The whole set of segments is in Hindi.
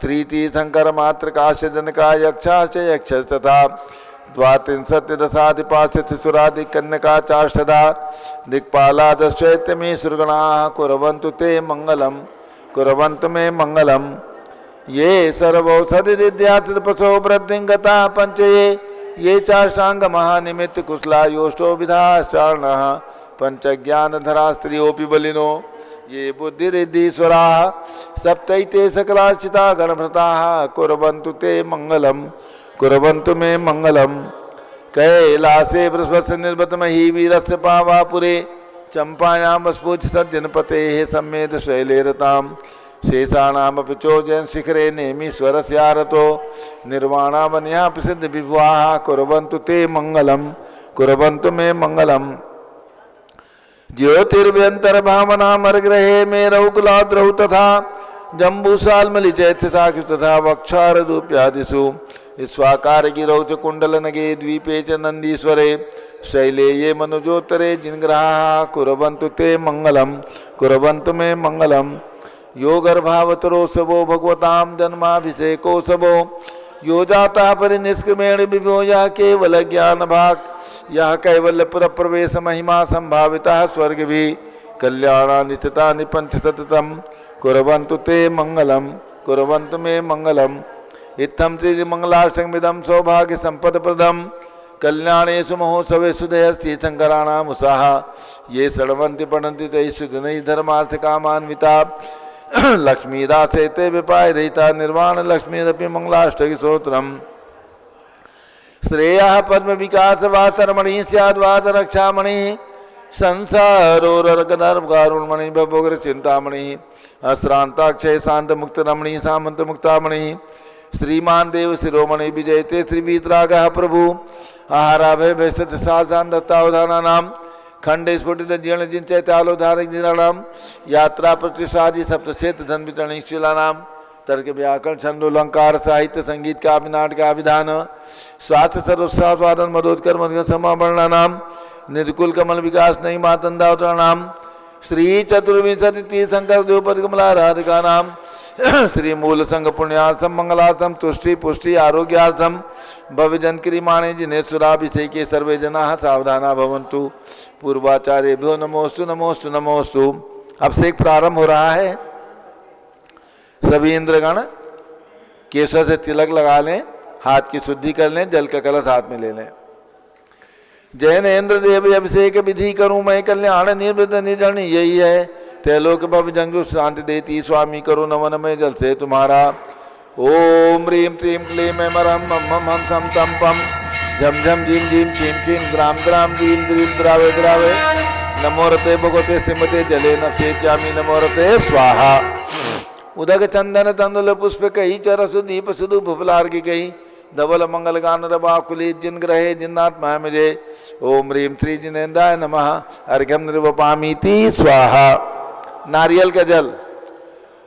श्री तीर्थंकर मात्र काश्य जनका यक्षाश्च यक्ष तथा द्वात्रिंशत्तिदशाधिपाश्चिसुरादि कन्यका चाष्टधा दिक्पालादश्चैत्य मे सुरगणाः कुर्वन्तु ते मंगलम कुर्वन्तु मे मंगलम। ये सर्वौषधिदिद्यात्रिपशो वृद्धिंगता पंचये ये चाष्टांग महानिमित्त कुशला योष्टो विधाश्चार्णः पंचज्ञानधरा स्त्रियोऽपि बलिनो ये बुद्धिरिद्धीश्वराः सप्तैते सकलाश्चिता गणभृताः कुर्वन्तु ते मंगलम कुर्वन्तु मे मंगलम। कैलासे बृहस्पति निर्वतमहि वीरस्य पावापुरे चंपायां वस्पूज सज्जनपतेः सम्मेद शैले रतां शेषाणामपि चोजयन् शिखरे नेमीश्वरस्यारतो निर्वाणावन्याः प्रसिद्ध विभुवाः कुर्वन्तु ते मंगलम कुर्वन्तु मे मंगलम। ज्योतिर्व्यन्तर्भावनामर्ग्रहे मे रौकुलाद्रौ तथा जम्बूसाल्मलिचैत्यथा तथा वक्षाररूप्यादिषु स्वाकार गिरौ च कुंडलनगे द्वीपे च नंदीश्वरे शैले ये मनुजोत्तरे जिनग्रहाः कुर्वन्तु ते मंगलम कुर्वन्तु मे मंगलम। यो गर्भावतरोत्सवो भगवतां जन्माभिषेकोत्सवो यो जातः परिनिष्क्रमेण विभो यः केवल ज्ञान भाग यः कैवल्यपुर प्रवेश महिमा संभावितः स्वर्गभिः कल्याणानि चितानि पंचशततम कुर्वन्तु ते मंगलम कुर्वन्तु मे मंगलम। इत्थं श्री मंगलाष्टकमिदं सौभाग्य संपदप्रदं कल्याणेषु महोत्सवेषु तीर्थंकराणाम् उत्साह ये शृण्वन्ति पठन्ति तैषु जनैः धर्मार्थकामान्विता लक्ष्मीदासे ते विपाय रहिता निर्वाण लक्ष्मीरपि मंगलाष्टक स्तोत्रम्। श्रेयः पद्म विकास वास्तरमणि स्याद्वाद रक्षामणि संसारोरगनर्वकारुण्मणि भवोग्र चिंतामणि अश्रांताक्षय शांत मुक्त रमणि सामंत मुक्तामणि श्रीमान देव शिरोमणि विजयते श्रीवीतरागः प्रभु आहाराभय भैसत साधान दत्तावधानानां खंडे स्फुटित जीर्ण जिंचैतालोधारक जीर्णानां यात्रा प्रतिसादी सप्तक्षेत्र धन वितरणीशीलानां तर्क व्याकरण छंदोलंकार साहित्य संगीत का नाटक विधान स्वास्थ्य सर्वस्वादन मदोत्कर मधुर समावर्णानां निधकुल कमल विकास नहीं मातंदावतरणाम श्री चतुर्विंशति तीर्थंकर द्रौपदी कमला राधिका नाम श्री मूल संघ पुण्यार्थम मंगलार्थम तुष्टि पुष्टि आरोग्यार्थम भव्यजन क्रियमाणे जिनेश्वराभिषेके सर्वे जनाः सावधाना भवन्तु। पूर्वाचार्येभ्यो नमोस्तु नमोस्तु नमोस्तु। अभिषेक प्रारंभ हो रहा है। सभी इंद्रगण केसर से तिलक लगा लें, हाथ की शुद्धि कर लें, जल का कलश हाथ में ले लें। जैन इंद्र देव अभिषेक विधि करूं मैं कल्याण निर्वृत निर्जन यही है तैलोक भव जंगु शांति देती स्वामी करो नमन में जल से तुम्हारा। ओम ह्रीं क्लीं क्लीं मैं मरहम मम मम हम सम तम पम झम झम झीम झीम छीम छीम ग्राम ग्राम दीम द्रीम द्रावे द्रावे नमो रते भगवते श्रीमते जले नफे चामी नमो रते स्वाहा। उदक चंदन तंदुल पुष्प कही चरसु दीप सुदु भुफलार की कही धवल मंगल गान रबाकुली जिन ग्रहे जिन्नात्मा मुझे। ओम ह्रीं श्री जिनेन्द्राय नमः अर्घ्यम निर्वपामीति स्वाहा। नारियल का जल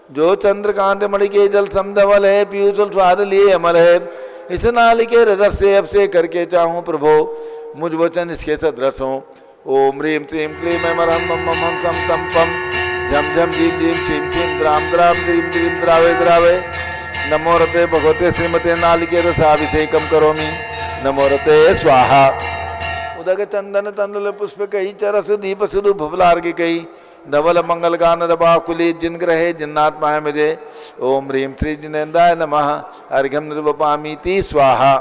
जो चंद्रकांत मणि के जल समधवल है पीयूष स्वाद लिए अमल है इस नाली के रस से अब से करके चाहूँ प्रभो मुझ वचन इसके सदृश हो। ओम ह्रीं क्लीं क्लीं मैं मरहम मम मम हम सम तम पम झम झम झीम झीम छीम छीम द्राम द्राम द्रीम द्रीम द्रावे द्रावे नमो रते भगवते श्रीमते नालिके रसाभिषेकम करोमि नमो रते स्वाहा। उदक चंदन तंदुल पुष्प कही चरस दीप सुदु भुवलार की कही धवल मंगल गान रबाकुली जिन ग्रहे जिन्नात्मा है मुझे। ओम ह्रीं श्री जिनेन्द्राय नमः अर्घ्यम निर्वपामीति स्वाहा।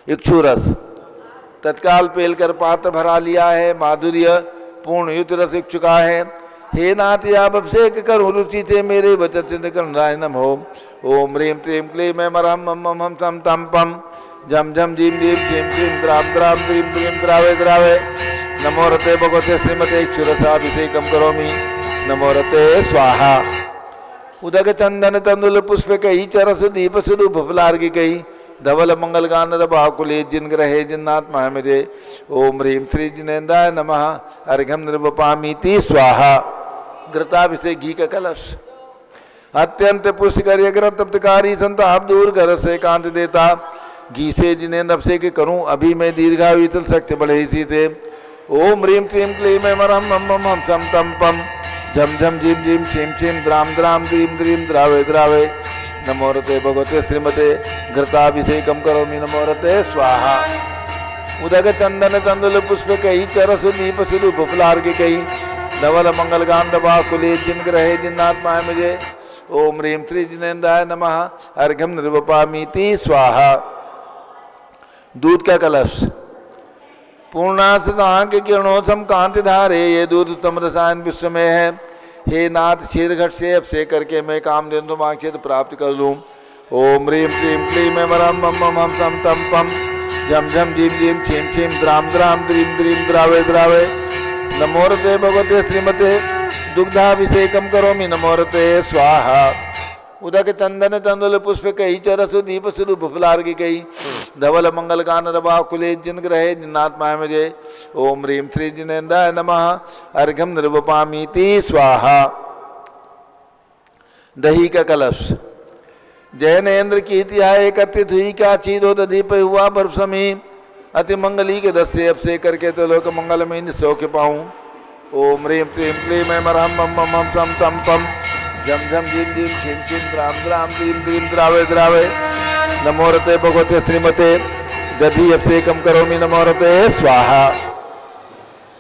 इक्षुरस तत्काल पेल कर पात्र भरा लिया है माधुर्य पूर्ण युत रस इच्छुका है। हे नाथ आप अभिषेक करूँ रुचि थे मेरे वचन सिद्ध करनाय नमो। ओम ह्रीं क्लीं क्लीं मैं मरहम मम मम हम सम तम पम झम झम झीम झीम छीम छीम द्राम द्राम द्रीम द्रीम द्रावे द्रावे नमो रते भगवते श्रीमते क्षुरसाभिषेकम करोमि नमो रते स्वाहा। उदक चंदन तंदुल पुष्प कही चरस दीप सुदु भुफलार की कही धवल मंगल गान रबाकुली जिन ग्रहे जिन्नात्मा मुझे। ओम ह्रीं श्री जिनेन्द्राय नमः अर्घ्यम निर्वपामीति स्वाहा। घृताभिषेक घी का कलश अत्यंत पुष्टिकर तप्तकारी संताप दूर कर से कांत देता घी से जिनेन्द्र अभिषेक करूं अभी मैं दीर्घायु इतल शक्ति बढ़े इसी थे। ओम ह्रीं क्लीं क्लीं मैं मरहम मम मम हम सम तम पम झम झम झीम झीम छीम छीम द्राम द्राम द्रीम द्रीम द्रावे द्रावे नमोरते भगवते श्रीमते घृताभिषेकम करोमि नमोरते स्वाहा। उदक चंदन तंदुल पुष्प कई चरस दीप स्वरूप फुलार्घ्य धवल मंगल गांधवा कुले जिन ग्रहे जिन्नात्माय मुझे ओम ह्रीं श्री जिनेन्द्राय नमः अर्घ्यम निर्वपामीति स्वाहा। दूध का कलश पूर्णासदांक किरणोत्तम कांति धारे ये दूध उत्तम रसायन विश्व में है। हे नाथ क्षीर घट से अभिषेक करके मैं कामधेनु वांछित प्राप्त कर लूँ। ओम ह्रीं क्लीं क्लीं मैं मरम मम मम हम सम तम पम झम झम झीम झीम छीम छीम द्राम द्राम द्रीम द्रीम द्रावे द्रावे नमोरते भगवते श्रीमते दुग्धाभिषेकम करोमि नमोरते स्वाहा। उदक चंदन तंदुल पुष्प कई चरस दीप स्वरूप फुलार्घ्य कई धवल मंगल गान रवा कुले जिन ग्रहे जिन्नात्माय मुझे ओम ह्रीं श्री जिनेन्द्राय नमः अर्घ्यम निर्वपामीति स्वाहा। दही का कलश जैनेन्द्र की इतिहाय कथित हुई का चीदो दीप हुआ बर्फ समी अति मंगली के दस से अभिषेक करके तो लोक मंगल में सौख्य पाऊँ। ओम ह्रीं क्लीं क्लीं मैं मरहम मम मम हम सम तम पम झम झम झीम झीम छीम छीम द्राम द्राम द्रीम द्रीम द्रावे द्रावे नमोरते भगवते श्रीमते दधि अभिषेकम करोमि नमोरते स्वाहा।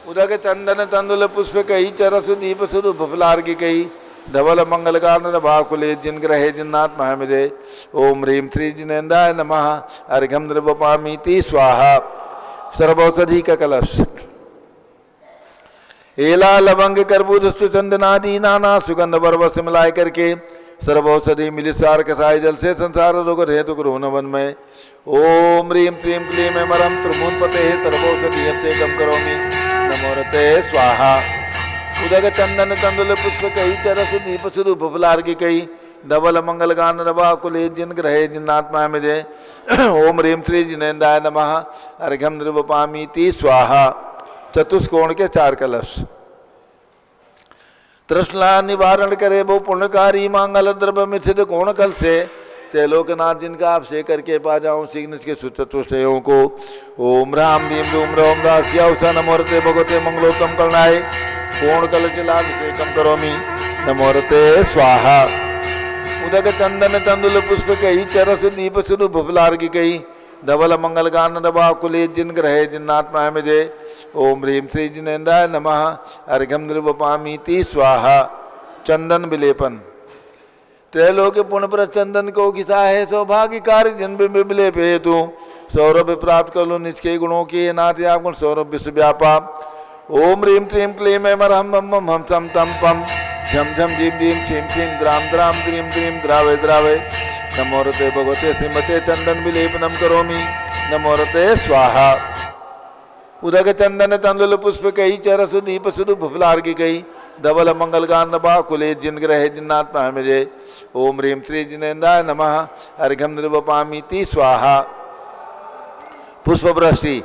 उदक चंदन तंदुल पुष्प कई चरस दीप स्वरूप फुलार्घ्य कई धवल मंगल गान भाकुले जिन ग्रहे जिन्नात्माय मुझे ओम ह्रीं श्री जिनेन्द्राय नमः अर्घ्यम निर्वपामीति स्वाहा। सर्वौषधि का कलश एला लवंग कर्बूज सुचंदनादि नाना सुगंध बरबस मिलाए करके सर्वौषधि मिलिसार कसाय जल से संसार रोग हेतु वन में ओम ह्रीं क्लीं क्लीं मैं मरम त्रिभुवन पते सर्वौषधि अभिषेकम करोमि नमोरते स्वाहा। उदक चंदन तंदुल पुष्प कई चरस दीप स्वरूप फुलार्घ्य कई धवल मंगल गान रवा कुले जिन ग्रहे जिन्नात्माय मुझे ओम ह्रीं श्री जिनेन्द्राय नमः अर्घ्यम निर्वपामीति स्वाहा। चतुष्कोण के चार कलश तृष्णा निवारण करे वो पुण्यकारी मांगल द्रव्य मिथित कोण कल से त्रिलोकनाथ जिनका अभिषेक करके पा जाऊं शीघ्र के चतुष्टयों को ओम राम भीम रूम रोम दास्या नमोरते भगवते मंगलोत्तम करणाय कोण कल चिलाभिषेकम करोमि नमोरते स्वाहा। उदक चंदन तंदुल पुष्प कई चरस दीप स्वरूप फुलार्घ्य कई धवल मंगल गान रवा कुले जिन ग्रहे जिन्नात्माय मुझे ओम ह्रीं श्री जिनेन्द्राय नमः अर्घ्यम निर्वपामीति स्वाहा। चंदन विलेपन त्रैलोक पुण्य पर चंदन को घिसा है सौभाग्य कार्य जन्म विलेप हेतु सौरभ प्राप्त कर लो निष्के गुणों की नाथ आप गुण सौरभ विश्व व्यापा। ओम ह्रीं क्लीं क्लीं मैं मरहम मम मम हम सम तम पम झम झम झीम झीम छीम छीम द्राम द्राम द्रीम द्रीम द्रावे द्रावे नमोरते भगवते श्रीमते चंदन विलेपनम करोमि नमोरते स्वाहा। उदक चंदन तंदुल पुष्प कई चरस दीप स्वरूप फुलार्घ्य कई धवल मंगल गान नभा कुले जिन ग्रहे जिन्नात्माय मुझे ओम ह्रीं श्री जिनेन्द्राय नमः अर्घ्यम निर्वपामीति स्वाहा। पुष्पवृष्टि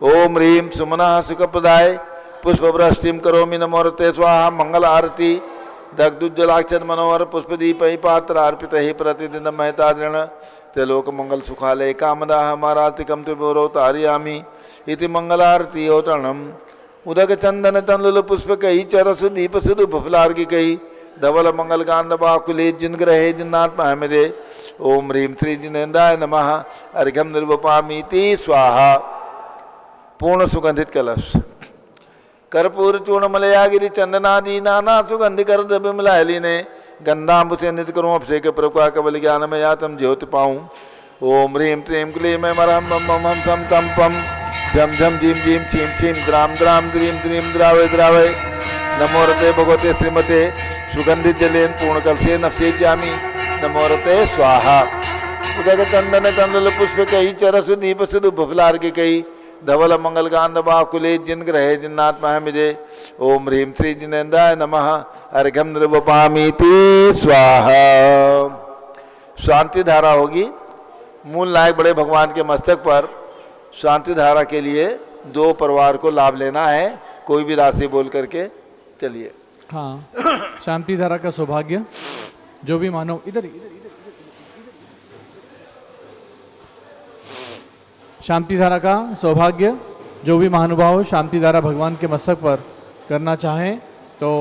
ओम ह्रीं सुमनः सुखप्रदाय पुष्पवृष्टिम करोमि नमोरते स्वाहा। मंगल आरती दग्धुज्जलाक्षर मनोहर पुष्पदीप पात्र अर्पित ही प्रतिदिन महता दृण त्रिलोक मंगल सुखालय कामदा हमारातिकम त्रिभुरो तारयामि इति मंगलारती औतरणम। उदक चंदन तंदुल पुष्प कई चरस दीप स्वरूप फुलार्घ्य कई धवल मंगल गान बाकुले जिन ग्रहे जिन्नात्माय मुझे ओम ह्रीं श्री जिनेन्द्राय नमः अर्घ्यम निर्वपामीति स्वाहा। पूर्ण सुगंधित कलश कर्पूर चूर्ण मलयागिरी चंदनादि नाना सुगंधि कर द्रव्य मिलायली ने गंधाम्बु से नित करूँ अभिषेक प्रभुका कबल ज्ञान में यातम ज्योति पाऊँ। ओम ह्रीं क्लीं क्लीं मैं मरहम मम मम हम सम तम पम झम झम झीम झीम छीम छीम द्राम द्राम द्रीम द्रीम द्रावे द्रावे नमोरते भगवते श्रीमते सुगंधित जलेन पूर्ण कल से नफसे जामी नमोरते स्वाहा। उदक चंदन तंदुल पुष्प कई चरस दीप स्वरूप फुलार्घ्य कई धवल मंगल गान बाकुले जिन ग्रहे जिन्नात्माय मुझे ओम ह्रीं श्री जिनेन्द्राय नमः अर्घ्यम निर्वपामीति स्वाहा। शांति धारा होगी। मूल नायक बड़े भगवान के मस्तक पर शांति धारा के लिए दो परिवार को लाभ लेना है। कोई भी राशि बोल करके चलिए। हाँ, शांति धारा का सौभाग्य जो भी मानव इधर शांति धारा का सौभाग्य जो भी महानुभाव शांति धारा भगवान के मस्तक पर करना चाहें तो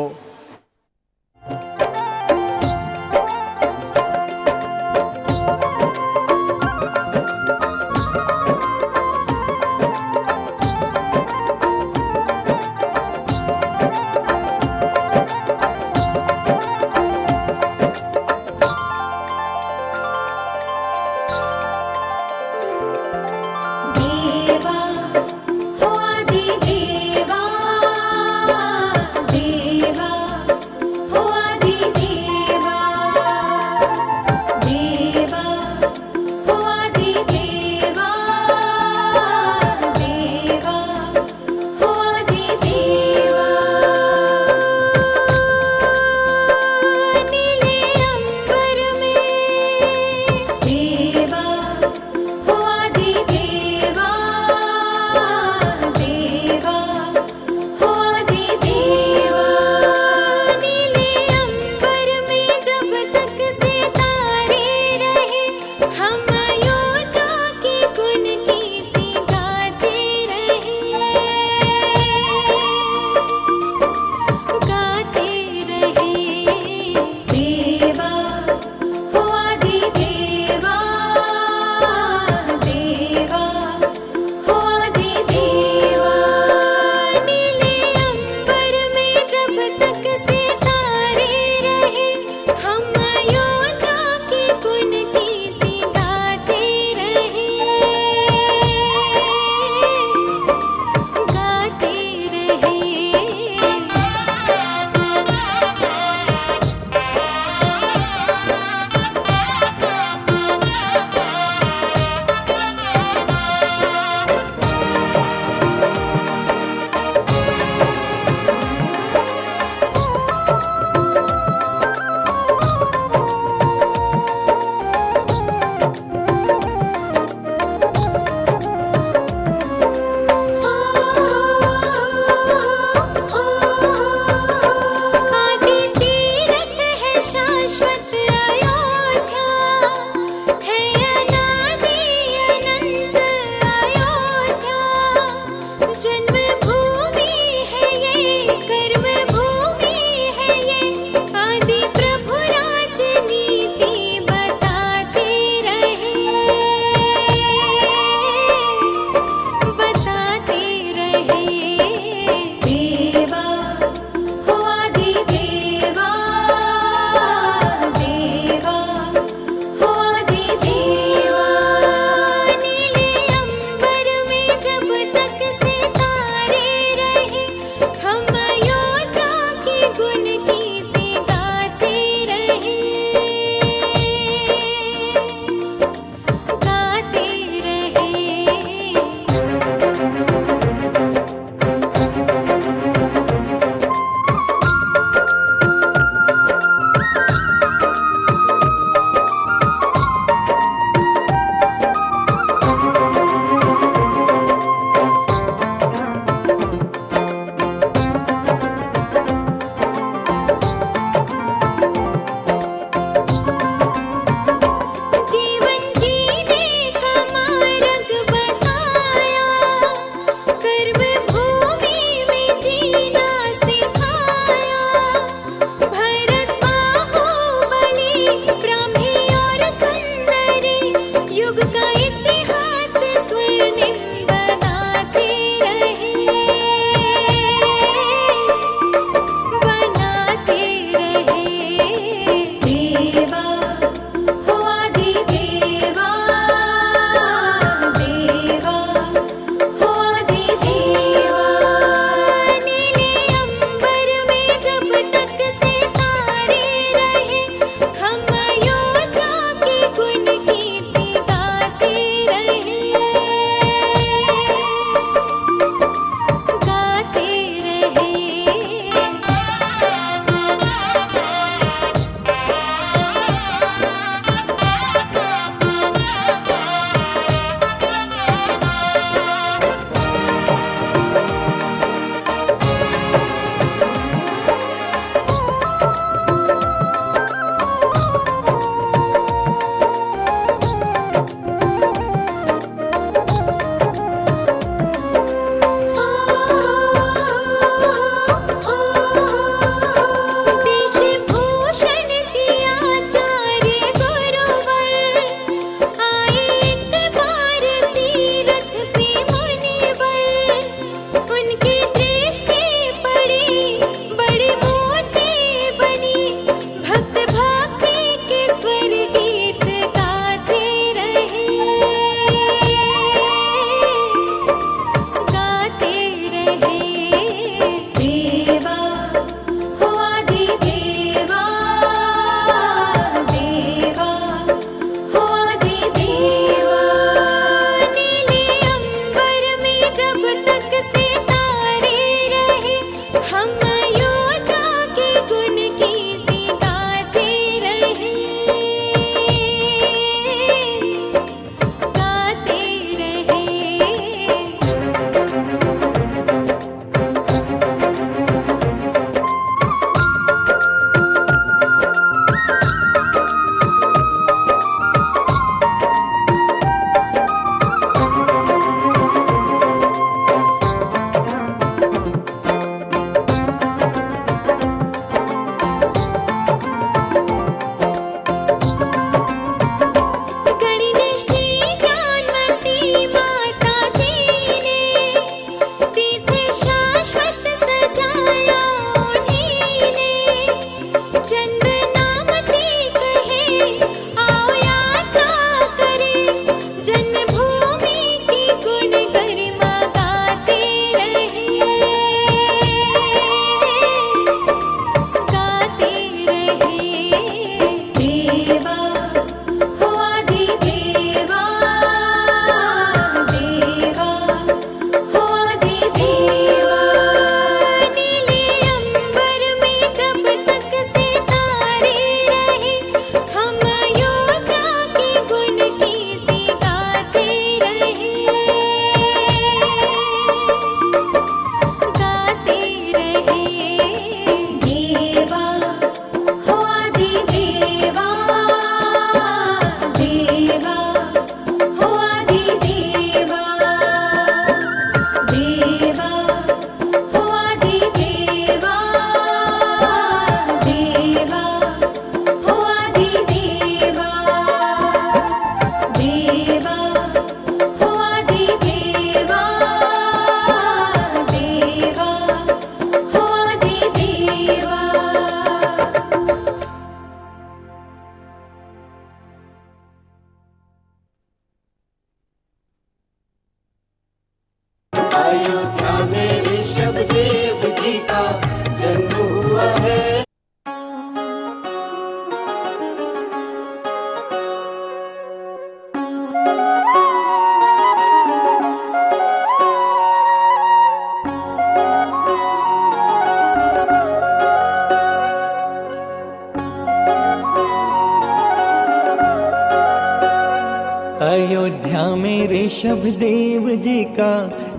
अयोध्या में ऋषभ देव जी का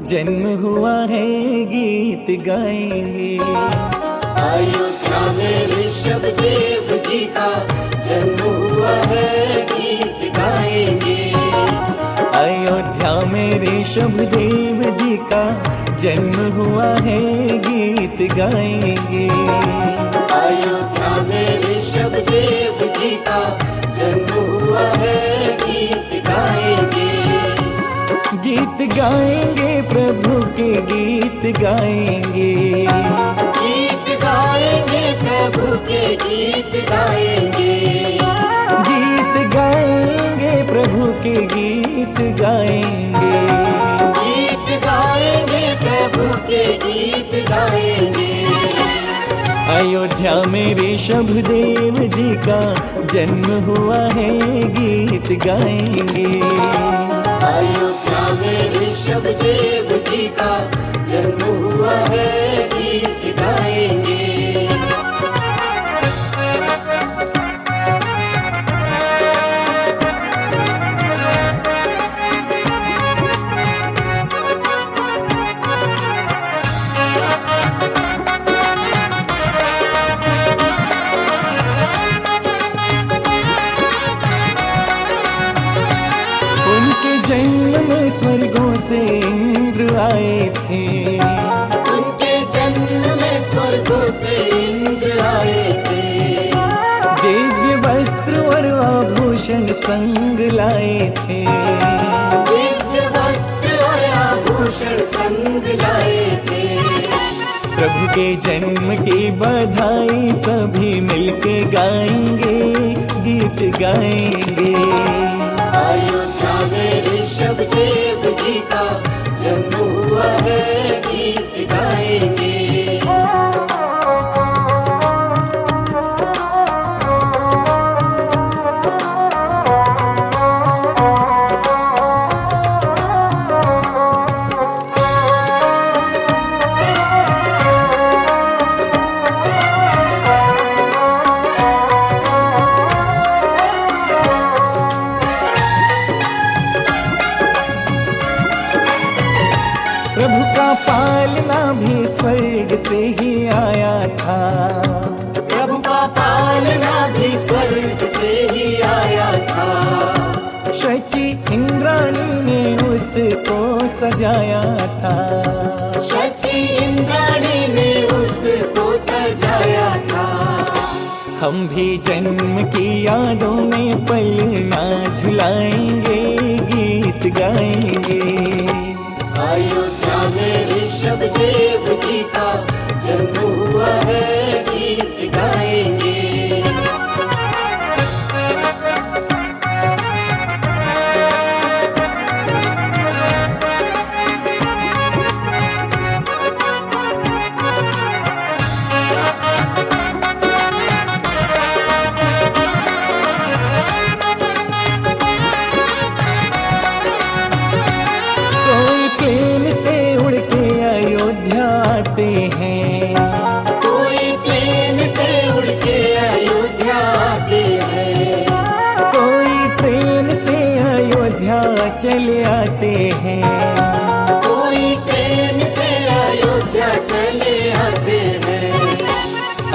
जन्म हुआ है, गीत गाएंगे। अयोध्या में ऋषभ देव जी का जन्म हुआ है, गीत गाएंगे। अयोध्या में ऋषभ देव जी का जन्म हुआ है, गीत गाएंगे। अयोध्या में ऋषभ देव जी का जन्म हुआ है, गीत गाएंगे। गीत गाएंगे प्रभु के गीत गाएंगे। गीत गाएंगे प्रभु के गीत गाएंगे। गीत गाएंगे। गीत गाएंगे, प्रभु के गीत गाएंगे। अयोध्या में ऋषभदेव जी का जन्म हुआ है, गीत गाएंगे। अयोध्या में ऋषभदेव जी का जन्म हुआ है, गीत गाएंगे। उनके जन्म में स्वर्गों से इंद्र आए थे। उनके जन्म में स्वर्गों से इंद्र आए थे। दिव्य वस्त्र और आभूषण संग लाए थे। दिव्य वस्त्र और आभूषण संग लाए थे। प्रभु के जन्म की बधाई सभी मिलके गाएंगे, गीत गाएंगे। अयोध्या में ऋषभदेव जी का जन्म हुआ है, गीत गाएंगे। प्रभु का पालना भी स्वर्ग से ही आया था। प्रभु का पालना भी स्वर्ग से ही आया था। शची इंद्राणी ने उसको सजाया था। शची इंद्राणी ने उसको सजाया था। हम भी जन्म की यादों में पलना झुलाएंगे, गीत गाएंगे। अयोध्या में ऋषभदेव जी का जन्म हुआ है, गीत गाएंगे। कोई प्लेन से उड़ के अयोध्या आते हैं। कोई प्लेन से उड़ के अयोध्या आते हैं। कोई ट्रेन से अयोध्या चले आते हैं। कोई ट्रेन से अयोध्या चले आते हैं।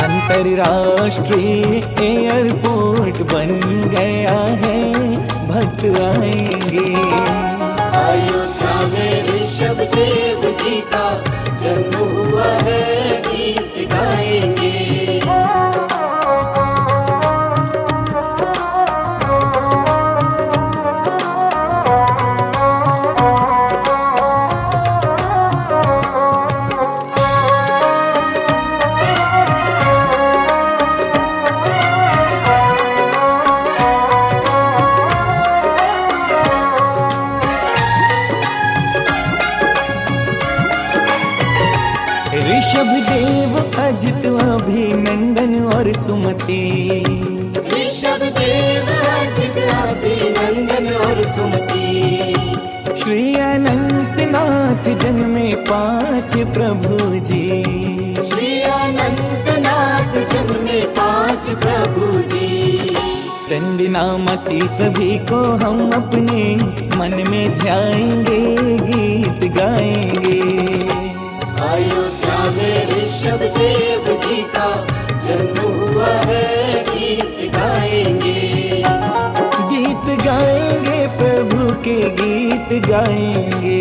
अंतर्राष्ट्रीय एयरपोर्ट बन गया है, भक्त आएंगे। अयोध्या में ऋषभदेव जी का जन्म हुआ है, गीत गाएंगे। ऋषभदेव अजित अभिनंदन और सुमति। ऋषभदेव अजित अभिनंदन और सुमति। श्री अनंतनाथ जन्मे 5 प्रभु जी। श्री अनंतनाथ जन्मे 5 प्रभु जी। चंदनामती सभी को हम अपने मन में ध्याएंगे, गीत गाएंगे। अयोध्या में ऋषभदेव जी का जन्म हुआ है, गीत गाएंगे। गीत गाएंगे, प्रभु के गीत गाएंगे।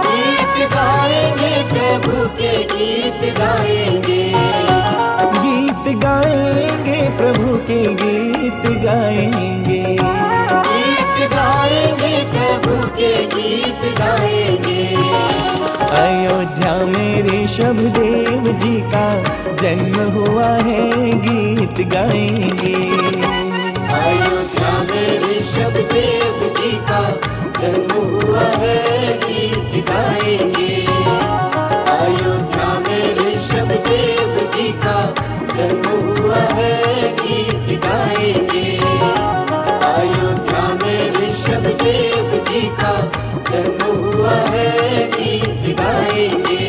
गीत गाएंगे, प्रभु के गीत गाएंगे। गीत गाएंगे, प्रभु के गीत गाएंगे। गीत गाएंगे, प्रभु के गीत गाएंगे। अयोध्या में ऋषभदेव जी का जन्म हुआ है, गीत गाएंगे। अयोध्या में ऋषभदेव जी का गाएंगे। अयोध्या में ऋषभ देव जी का जन्म हुआ है, गीत गाएंगे।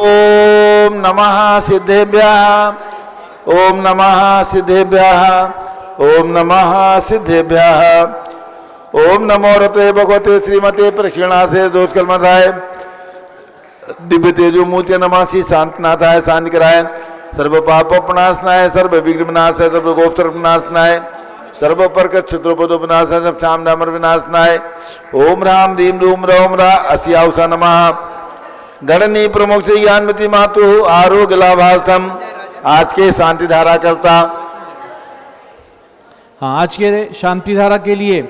ओम नमः सिद्धेभ्यः, ओम नमः सिद्धेभ्यः, ओम नमः सिद्धेभ्यः। ओम नमो रते भगवते श्रीमते प्रक्षिणासे दोषकर्मधाय दिव्य तेजो मूर्ति नमासि शांतनाथाय शांति कराय सर्व पाप प्रणाशनाय सर्व विघ्न विनाशाय सर्व गोप्तर विनाशनाय सर्व परक क्षत्रोपदो विनाशाय सब श्याम डामर विनाशनाय। ओम राम दीम रूम रोम रा अस्याउषा नमः। गणनी प्रमुख से ज्ञानमती मातु आरोग्य लाभार्थम आज के शांति धारा करता। हाँ, आज के शांति धारा के लिए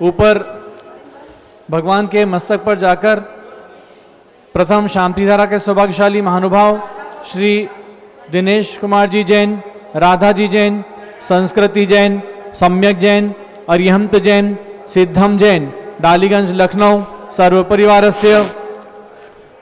ऊपर भगवान के मस्तक पर जाकर प्रथम शांति धारा के सौभाग्यशाली महानुभाव श्री दिनेश कुमार जी जैन, राधा जी जैन, संस्कृति जैन, सम्यक जैन, अरिहंत जैन, सिद्धम जैन, डालीगंज लखनऊ सर्व परिवारस्य।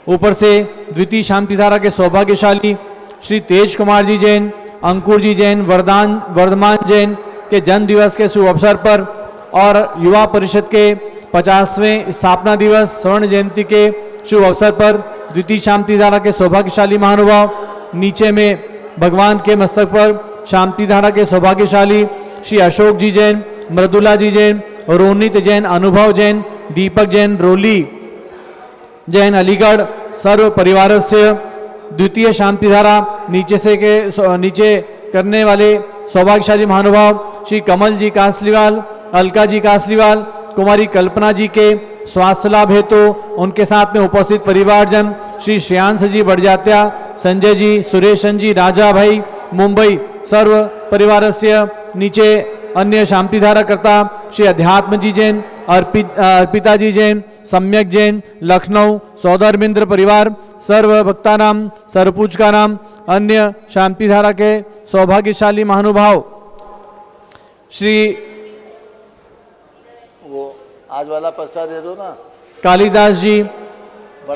ऊपर से द्वितीय शांति धारा के सौभाग्यशाली श्री तेज कुमार जी जैन, अंकुर जी जैन, वर्धमान जैन के जन्म दिवस के शुभ अवसर पर और युवा परिषद के 50वें स्थापना दिवस स्वर्ण जयंती के शुभ अवसर पर द्वितीय शांति धारा के सौभाग्यशाली महानुभाव। नीचे में भगवान के मस्तक पर शांति धारा के सौभाग्यशाली श्री अशोक जी जैन, मृदुला जी जैन, रोनित जैन, अनुभव जैन, दीपक जैन, रोली जैन, अलीगढ़ सर्व परिवारस्य। द्वितीय शांति धारा नीचे करने वाले सौभाग्यशाली महानुभाव श्री कमल जी कासलीवाल, अलका जी कासलीवाल, कुमारी कल्पना जी के स्वास्थ्य लाभ हेतु उनके साथ में उपस्थित परिवारजन श्री श्रेयांश जी बड़जात्या, संजय जी, सुरेशन जी, राजा भाई मुंबई सर्व परिवारस्य। नीचे अन्य शांति धारा करता श्री अध्यात्म जी जैन, अर्पिता जी जैन, सम्यक जैन, लखनऊ सौधर्मेंद्र परिवार सर्व भक्ता नाम सर्वपूज का नाम। अन्य शांति धारा के सौभाग्यशाली महानुभाव श्री वो आज वाला पर्चा दे दो ना। कालिदास जी,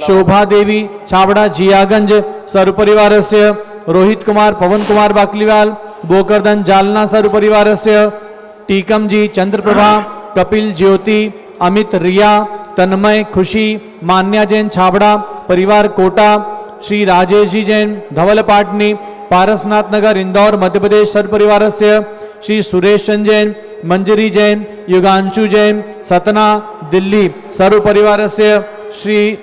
शोभा देवी छाबड़ा जियागंज सर्व परिवारस्य। रोहित कुमार, पवन कुमार बाकलीवाल, बोकरदन जालना सर्व परिवारस्य। टीकम जी, चंद्रप्रभा, कपिल, ज्योति, अमित, रिया, तन्मय, खुशी, मान्या जैन छाबड़ा परिवार कोटा। श्री राजेश जी जैन, धवल पाटनी, पारसनाथ नगर इंदौर मध्य प्रदेश सर्व परिवारस्य। श्री सुरेश चंद जैन, मंजरी जैन, युगांशु जैन, सतना दिल्ली सर्व परिवारस्य। श्री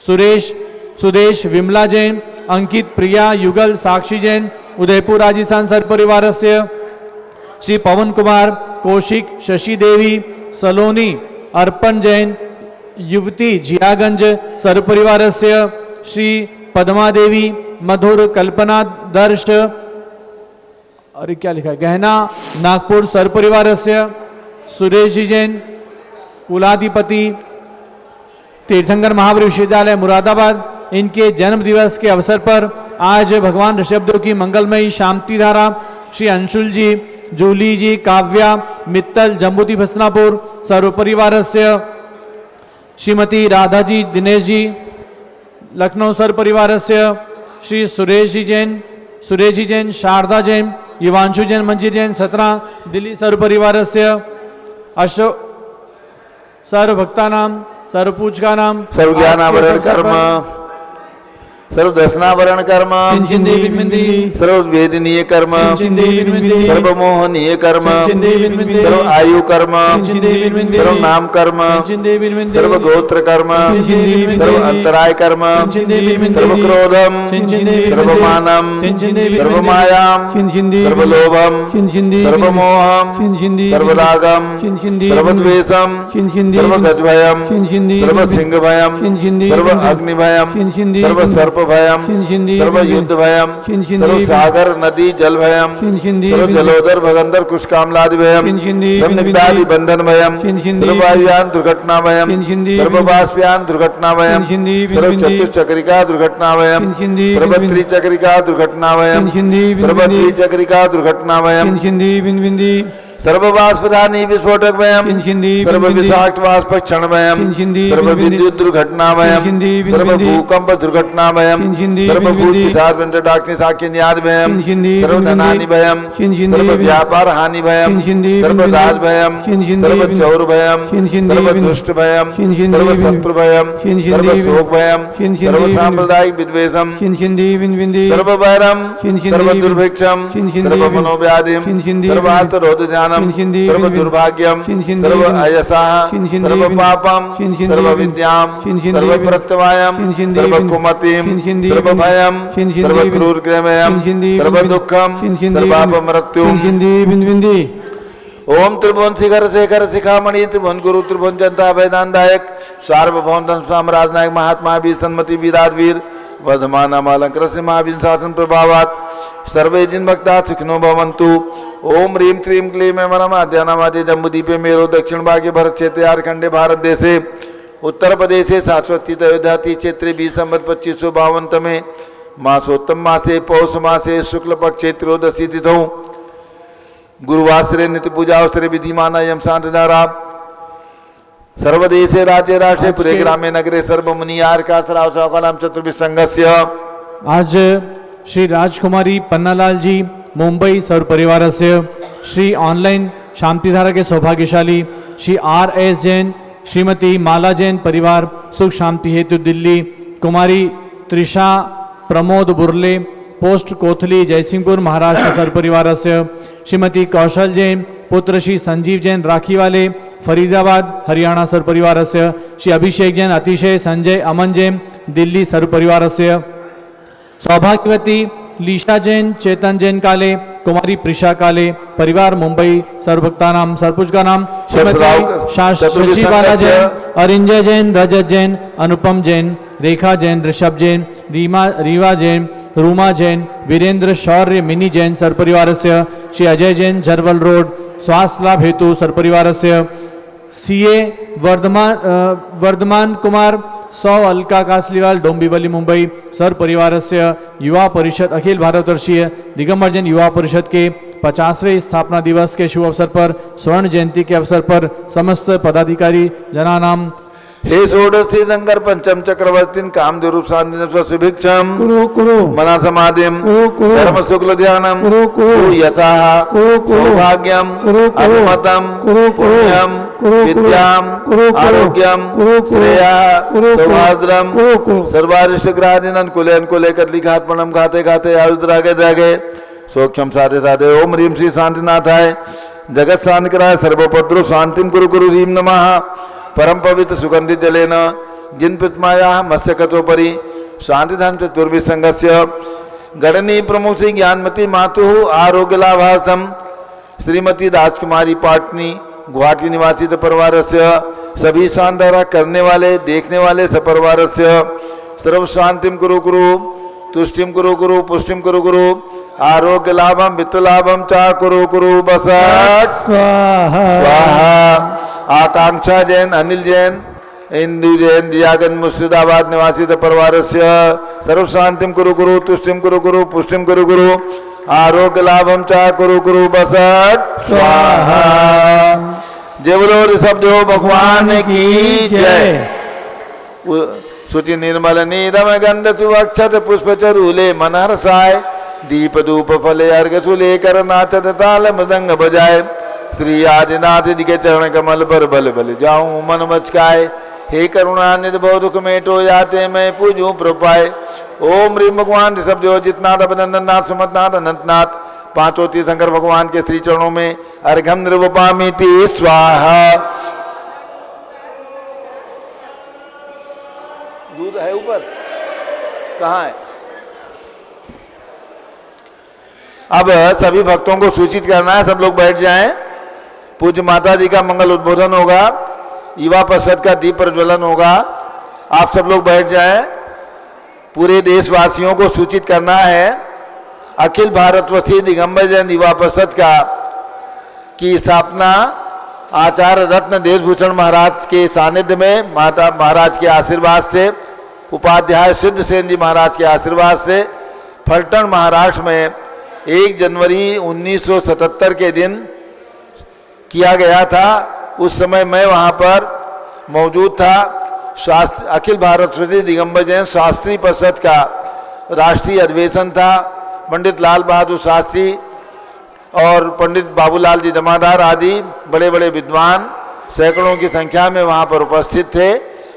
सुदेश, विमला जैन, अंकित, प्रिया, युगल, साक्षी जैन, उदयपुर राजस्थान सर्व परिवारस्य। श्री पवन कुमार, कौशिक, शशि देवी, सलोनी, अर्पण जैन, युवती जियागंज सर्व परिवारस्य। श्री पद्मा देवी, मधुर, कल्पना, दर्श, अरे क्या लिखा है, गहना नागपुर सर्व परिवारस्य। सुरेश जी जैन, कुलाधिपति तीर्थंकर महावीर विश्वविद्यालय मुरादाबाद, इनके जन्म दिवस के अवसर पर आज भगवान ऋषभदेव की मंगलमयी शांति धारा श्री अंशुल जी, जूली जी, काव्या मित्तल, जम्बूती भसनापुर सर्व परिवारस्य। श्रीमती राधा जी, दिनेश जी, लखनऊ सर्व परिवारस्य। श्री सुरेश जी जैन, शारदा जैन, युवांशु जैन, मंजीर जैन, सतना दिल्ली सर्व परिवारस्य। अशोक सर्व भक्ता नाम सर्व पूज का नाम सर्व ज्ञानावरण कर्म सर्व दर्शनावरण कर्म सर्व वेदनीय कर्म सर्व मोहनीय कर्म सर्व आयु कर्म सर्व नाम कर्म सर्व गोत्र कर्म सर्व अंतराय कर्म सर्व क्रोधम सर्व मानम सर्व मायाम सर्व लोभम सर्व मोहम सर्व रागम सर्व द्वेषम सर्व गजभयम सर्व सिंह भयम सर्व अग्नि भयम सर्व सर्प भयम सर्व युद्ध भयम सर्व सागर नदी जल भयम सर्व जलोदर भगंदर कुशकामलादि भयम सर्व निगदादि बंधन भयम सर्व वायुयान दुर्घटना भयम सर्व बाष्पयान दुर्घटना भयम सर्व चतुश्चक्रिका दुर्घटना भयम सर्व त्रिचक्रिका दुर्घटना भयम सर्व द्विचक्रिका दुर्घटना भयम सर्ववाष्पदानी विस्फोटकमयम् छिंछिंदी सर्व बिंबिंदी विषाक्त वाष्पक्षणमयम् छिंछिंदी सर्व बिंबिंदी विद्युत दुर्घटनामयम् छिंछिंदी सर्व बिंबिंदी भूकंप दुर्घटनामयम् छिंछिंदी सर्व भूत बिंबिंदी पिशाच विंटरडाग्नि साक्ष्यन्यादभयम् छिंछिंदी सर्व बिंबिंदी धनानि भयम् छिंछिंदी सर्व बिंबिंदी व्यापार हानि भयम् छिंछिंदी सर्व बिंबिंदी दास भयम् छिंछिंदी सर्व बिंबिंदी चौर भयम् छिंछिंदी सर्व बिंबिंदी दुष्ट भयम् छिंछिंदी सर्व बिंबिंदी शत्रु भयम् छिंछिंदी सर्व बिंबिंदी शोक भयम् छिंछिंदी सर्व बिंबिंदी सांप्रदायिक विद्वेषम् छिंछिंदी बिंबिंदी सर्व वैरम छिंछिंदी सर्व बिंबिंदी दुर्भिक्षम छिंछिंदी सर्व बिंबिंदी मनोव्याधिम छिंछिंदी सर्व बिंबिंदी आर्तरोधज्ञानम छिंछिंदी सर्व बिंबिंदी दुर्भाग्यम छिंछिंदी सर्व बिंबिंदी अयसा छिंछिंदी सर्व बिंबिंदी पापम छिंछिंदी सर्व बिंबिंदी विद्याम छिंछिंदी सर्व बिंबिंदी प्रत्यवायम छिंछिंदी सर्व बिंबिंदी कुमतिम छिंछिंदी सर्व बिंबिंदी भयम छिंछिंदी सर्व बिंबिंदी क्रूर ग्रहमयम छिंछिंदी सर्व बिंबिंदी दुखम छिंछिंदी सर्वाप बिंबिंदी मृत्युम छिंछिंदी बिंबिंदी ओम त्रिभुवन शिखर शेखर शिखामणि त्रिभुवन गुरु त्रिभुवन जनता वेदांतदायक सार्वभौम धन साम्राज्य नायक महात्मा वीर सन्मति वीराधवीर वर्धमान अलंकृत से महावीर शासन प्रभावात सर्वे जिन भक्ता सुखिनो भवन्तु। ओम ह्रीं क्लीं क्लीं मरम आद्यानामादि जम्बूदीपे मेरो दक्षिण भागे भरत क्षेत्रे आर्खंडे भारत देशे उत्तर प्रदेशे शाश्वती अयोध्याति क्षेत्रे 20 संवत 2552 में मासोत्तम मासे पौष मासे शुक्ल पक्षे त्रयोदशी तिथौ गुरुवासरे नित्य पूजावसरे विधिमाना यम शांतधारा सर्वदेशे राज्य राष्ट्रे पुरे ग्रामे नगरे सर्वमुनियार का सरावसावकानाम चतुर्भिः संघस्य। आज श्री राजकुमारी पन्नालाल जी मुंबई सर्व परिवार से श्री ऑनलाइन शांतिधारा के सौभाग्यशाली श्री R.S. जैन श्रीमती माला जैन परिवार सुख शांति हेतु दिल्ली कुमारी त्रिषा प्रमोद बुर्ले पोस्ट कोथली जयसिंहपुर महाराष्ट्र सर्व परिवार से श्रीमती कौशल जैन पुत्र श्री संजीव जैन राखी वाले फरीदाबाद हरियाणा सर्व परिवार से श्री अभिषेक जैन अतिशय संजय अमन जैन दिल्ली सर्व परिवार से सौभाग्यवती लीशा जैन चेतन जैन काले कुमारी प्रिशा काले परिवार मुंबई सर्वभक्ता नाम सरपुज का नाम श्रीमती शशि बाला जैन अरिंजय जैन रजत जैन अनुपम जैन रेखा जैन ऋषभ जैन रीवा जैन रूमा जैन वीरेंद्र शौर्य मिनी जैन सर्व परिवार से श्री अजय जैन जरवल रोड स्वास्थ्य लाभ हेतु सर्व परिवार से CA वर्धमान कुमार 100 अलका कासलीवाल डोंबिवली मुंबई सर्व परिवार से युवा परिषद अखिल भारतवर्षीय दिगंबर जैन युवा परिषद के 50वें स्थापना दिवस के शुभ अवसर पर स्वर्ण जयंती के अवसर पर समस्त पदाधिकारी जनानाम हे षोडशी शंकर पंचम चक्रवर्तीन कामदेव रूप शांति सुभिक्षम कुरु कुरु मना समाधिम कुरु कुरु धर्म शुक्ल ध्यानम कुरु कुरु यशाः कुरु कुरु सौभाग्यम कुरु कुरु अनुमतम कुरु कुरु पुण्यम कुरु कुरु विद्याम कुरु कुरु आरोग्यम कुरु कुरु श्रेयः कुरु कुरु सौभाद्रम कुरु कुरु सर्वारिष्ट ग्राधीन अनुकूले अनुकूले कदली घातपणम घाते घाते आयुद्रागे जागे सौख्यम साधे साधे ओम ह्रीं श्री शांतिनाथाय जगत शांति कराय सर्वपद्रो शांतिम कुरु कुरु ह्रीं नमः परम पवित्र सुगंधित जलेन जिन प्रतिमाया मत्स्यकतोपरि शांति धर्म चतुर्भिः संघस्य गणनी प्रमुख श्री ज्ञानमती मातु आरोग्य लाभार्थम श्रीमती राजकुमारी पाटनी गुवाहाटी निवासी परिवार से सभी शानदारा करने वाले देखने वाले सपरिवार से सर्व शांतिम कुरु कुरु तुष्टिम कुरु कुरु पुष्टिम कुरु कुरु आरोग्य लाभम वित्त लाभम चा कुरु कुरु बसट स्वाहा स्वाहा। आकांक्षा जैन अनिल जैन इंदु जैन दियागन मुर्शिदाबाद निवासी परिवार से सर्व शांतिम कुरु कुरु तुष्टिम कुरु कुरु पुष्टिम कुरु कुरु आरोग्य लाभम चा कुरु कुरु बसट स्वाहा। जय बोलो ऋषभ देव भगवान की जय। शुचि निर्मल नीरम गंध सुवक्षत पुष्प चरूले मनहर्षाय दीप धूप फले अर्घ सुलेकर नाचत ताल मृदंग बजाए श्री आदिनाथ जी के चरण कमल पर बल बल जाऊं मन मचकाए हे करुणा निर्भव दुख मेटो जाते मैं पूजूं प्रपाए। ओम ह्रीं भगवान ऋषभ देव जितनाथ अभिनंदन नाथ सुमतनाथ अनंतनाथ पांचों तीर्थंकर भगवान के श्री चरणों में अर्घम निर्वपामिति स्वाहा। दूध है ऊपर कहाँ है? अब सभी भक्तों को सूचित करना है, सब लोग बैठ जाएं। पूज्य माता जी का मंगल उद्बोधन होगा, युवा परिषद का दीप प्रज्वलन होगा। आप सब लोग बैठ जाएं। पूरे देशवासियों को सूचित करना है अखिल भारतवर्षीय दिगंबर जैन युवा परिषद का की स्थापना आचार्य रत्न देशभूषण महाराज के सानिध्य में माता महाराज के आशीर्वाद से उपाध्याय सिद्ध सेन जी महाराज के आशीर्वाद से फलटन महाराष्ट्र में 1 जनवरी 1977 के दिन किया गया था। उस समय मैं वहाँ पर मौजूद था। शास्त्र अखिल भारत श्रुति दिगंबर जैन शास्त्री परिषद का राष्ट्रीय अधिवेशन था। पंडित लाल बहादुर शास्त्री और पंडित बाबूलाल जी जमादार आदि बड़े बड़े विद्वान सैकड़ों की संख्या में वहाँ पर उपस्थित थे।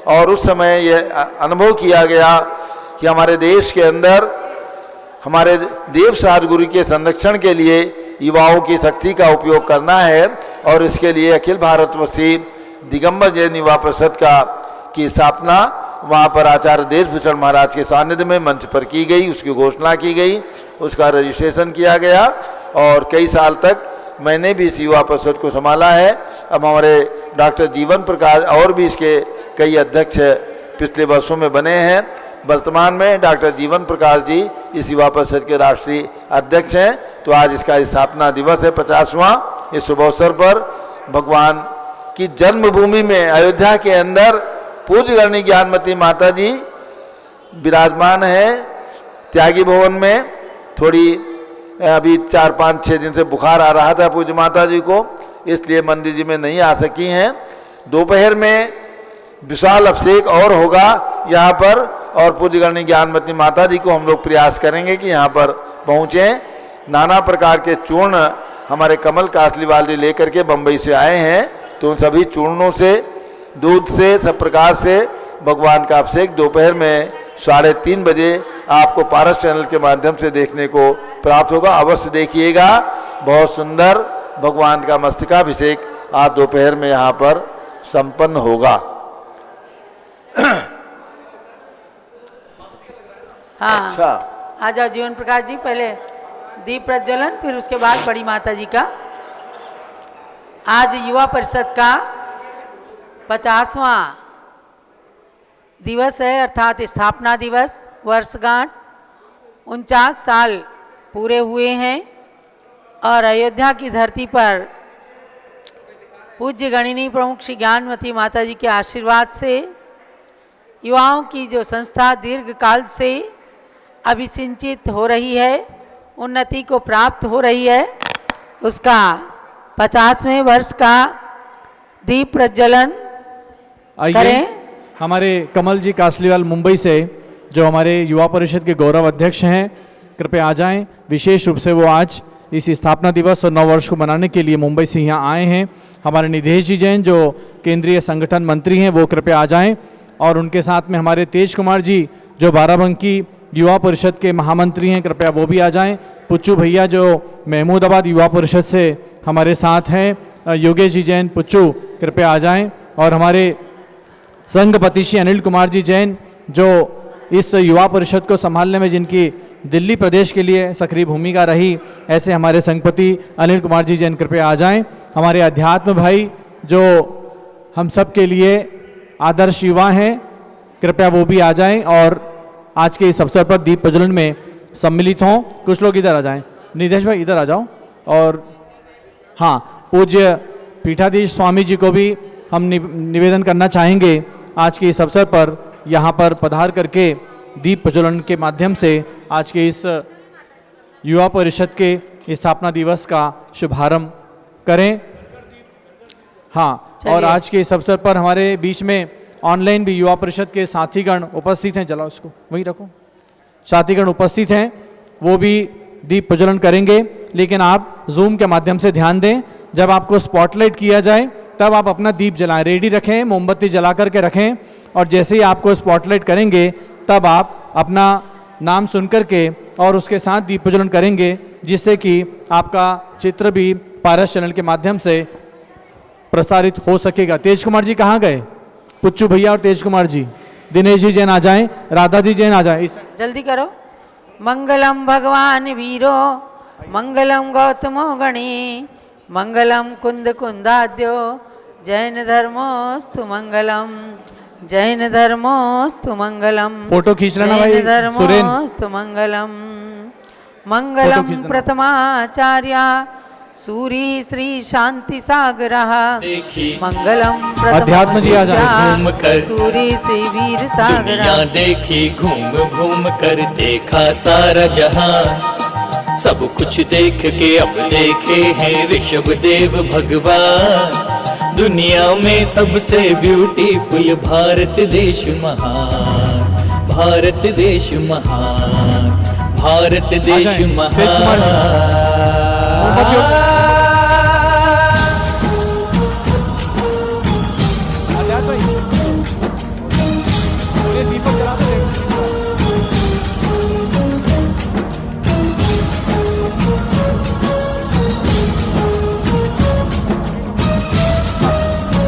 और उस समय ये अनुभव किया गया कि हमारे देश के अंदर हमारे देव सद्गुरु के संरक्षण के लिए युवाओं की शक्ति का उपयोग करना है। और इसके लिए अखिल भारतवर्षीय दिगंबर जैन युवा परिषद की स्थापना वहाँ पर आचार्य देशभूषण महाराज के सानिध्य में मंच पर की गई, उसकी घोषणा की गई, उसका रजिस्ट्रेशन किया गया और कई साल तक मैंने भी इस युवा परिषद को संभाला है। अब हमारे डॉक्टर जीवन प्रकाश और भी इसके कई अध्यक्ष पिछले वर्षों में बने हैं। वर्तमान में डॉक्टर जीवन प्रकाश जी इस युवा परिषद के राष्ट्रीय अध्यक्ष हैं। तो आज इसका स्थापना दिवस है 50वां। इस शुभ अवसर पर भगवान की जन्मभूमि में अयोध्या के अंदर पूज्य गणनी ज्ञानमती माता जी विराजमान है। त्यागी भवन में थोड़ी अभी 4-5-6 दिन से बुखार आ रहा था पूज्य माता जी को, इसलिए मंदिर जी में नहीं आ सकी हैं। दोपहर में विशाल अभिषेक और होगा यहाँ पर और पूज्य गणनी ज्ञानमती माता जी को हम लोग प्रयास करेंगे कि यहाँ पर पहुँचें। नाना प्रकार के चूर्ण हमारे कमल कासलीवाल जी लेकर के बम्बई से आए हैं। तो उन सभी चूर्णों से, दूध से, सब प्रकार से भगवान का अभिषेक दोपहर में 3:30 बजे आपको पारस चैनल के माध्यम से देखने को प्राप्त होगा। अवश्य देखिएगा, बहुत सुंदर भगवान का मस्तकाभिषेक आज दोपहर में यहाँ पर संपन्न होगा। हाँ, अच्छा, आ जाओ जीवन प्रकाश जी। पहले दीप प्रज्वलन, फिर उसके बाद बड़ी माता जी का। आज युवा परिषद का 50वां दिवस है, अर्थात स्थापना दिवस, वर्षगांठ। 49 साल पूरे हुए हैं और अयोध्या की धरती पर पूज्य गणिनी प्रमुख श्री ज्ञानमती माता जी के आशीर्वाद से युवाओं की जो संस्था दीर्घ काल से अभिसिंचित हो रही है, उन्नति को प्राप्त हो रही है, उसका 50वें वर्ष का दीप प्रज्वलन करें। हमारे कमल जी कासलीवाल मुंबई से, जो हमारे युवा परिषद के गौरव अध्यक्ष हैं, कृपया आ जाएं। विशेष रूप से वो आज इस स्थापना दिवस और 9 वर्ष को मनाने के लिए मुंबई से यहाँ आए हैं। हमारे निधेश जी जैन जो केंद्रीय संगठन मंत्री हैं वो कृपया आ जाएं। और उनके साथ में हमारे तेज कुमार जी जो बाराबंकी युवा परिषद के महामंत्री हैं, कृपया वो भी आ जाएं। पुच्चू भैया जो महमूदाबाद युवा परिषद से हमारे साथ हैं, योगेश जी जैन पुच्चू, कृपया आ जाएं। और हमारे संघपति श्री अनिल कुमार जी जैन जो इस युवा परिषद को संभालने में जिनकी दिल्ली प्रदेश के लिए सक्रिय भूमिका रही, ऐसे हमारे संघपति अनिल कुमार जी जैन कृपया आ जाएं। हमारे अध्यात्म भाई जो हम सब के लिए आदर्श युवा हैं, कृपया वो भी आ जाएं और आज के इस अवसर पर दीप प्रज्वलन में सम्मिलित हों। कुछ लोग इधर आ जाएं। निदेश भाई इधर आ जाओ। और हाँ, पूज्य पीठाधीश स्वामी जी को भी हम निवेदन करना चाहेंगे आज के इस अवसर पर यहाँ पर पधार करके दीप प्रज्वलन के माध्यम से आज के इस युवा परिषद के स्थापना दिवस का शुभारंभ करें। हाँ, और आज के इस अवसर पर हमारे बीच में ऑनलाइन भी युवा परिषद के साथीगण उपस्थित हैं। जलाओ इसको, वहीं रखो। साथीगण उपस्थित हैं, वो भी दीप प्रज्वलन करेंगे। लेकिन आप जूम के माध्यम से ध्यान दें, जब आपको स्पॉटलाइट किया जाए तब आप अपना दीप जलाएं, रेडी रखें, मोमबत्ती जला करके रखें। और जैसे ही आपको स्पॉटलाइट करेंगे तब आप अपना नाम सुन करके और उसके साथ दीप प्रज्वलन करेंगे, जिससे कि आपका चित्र भी पारस चैनल के माध्यम से प्रसारित हो सकेगा। तेज कुमार जी कहाँ गए? पुच्चू भैया और तेज कुमार जी। दिनेश जी जैन आ जाएं, राधा जी जैन आ जाएं। जल्दी करो। मंगलम भगवान वीरो, मंगलम गौतमो गणी, मंगलम कुंद कुंदाद्यो, जैन धर्मोस्तु मंगलम, जैन धर्मोस्तु मंगलम। फोटो खींच लेना भाई। जैन धर्मोस्तु मंगलम, मंगलम प्रथमाचार्य सूरी श्री शांति सागर, मंगलम अध्यात्म जी आ जाए। सूरी श्री वीर सागर। देखी घूम घूम कर देखा सारा जहां, सब कुछ देख के अब देखे हैं ऋषभ देव भगवान। दुनिया में सबसे ब्यूटीफुल भारत देश महान, भारत देश महान, भारत देश महान।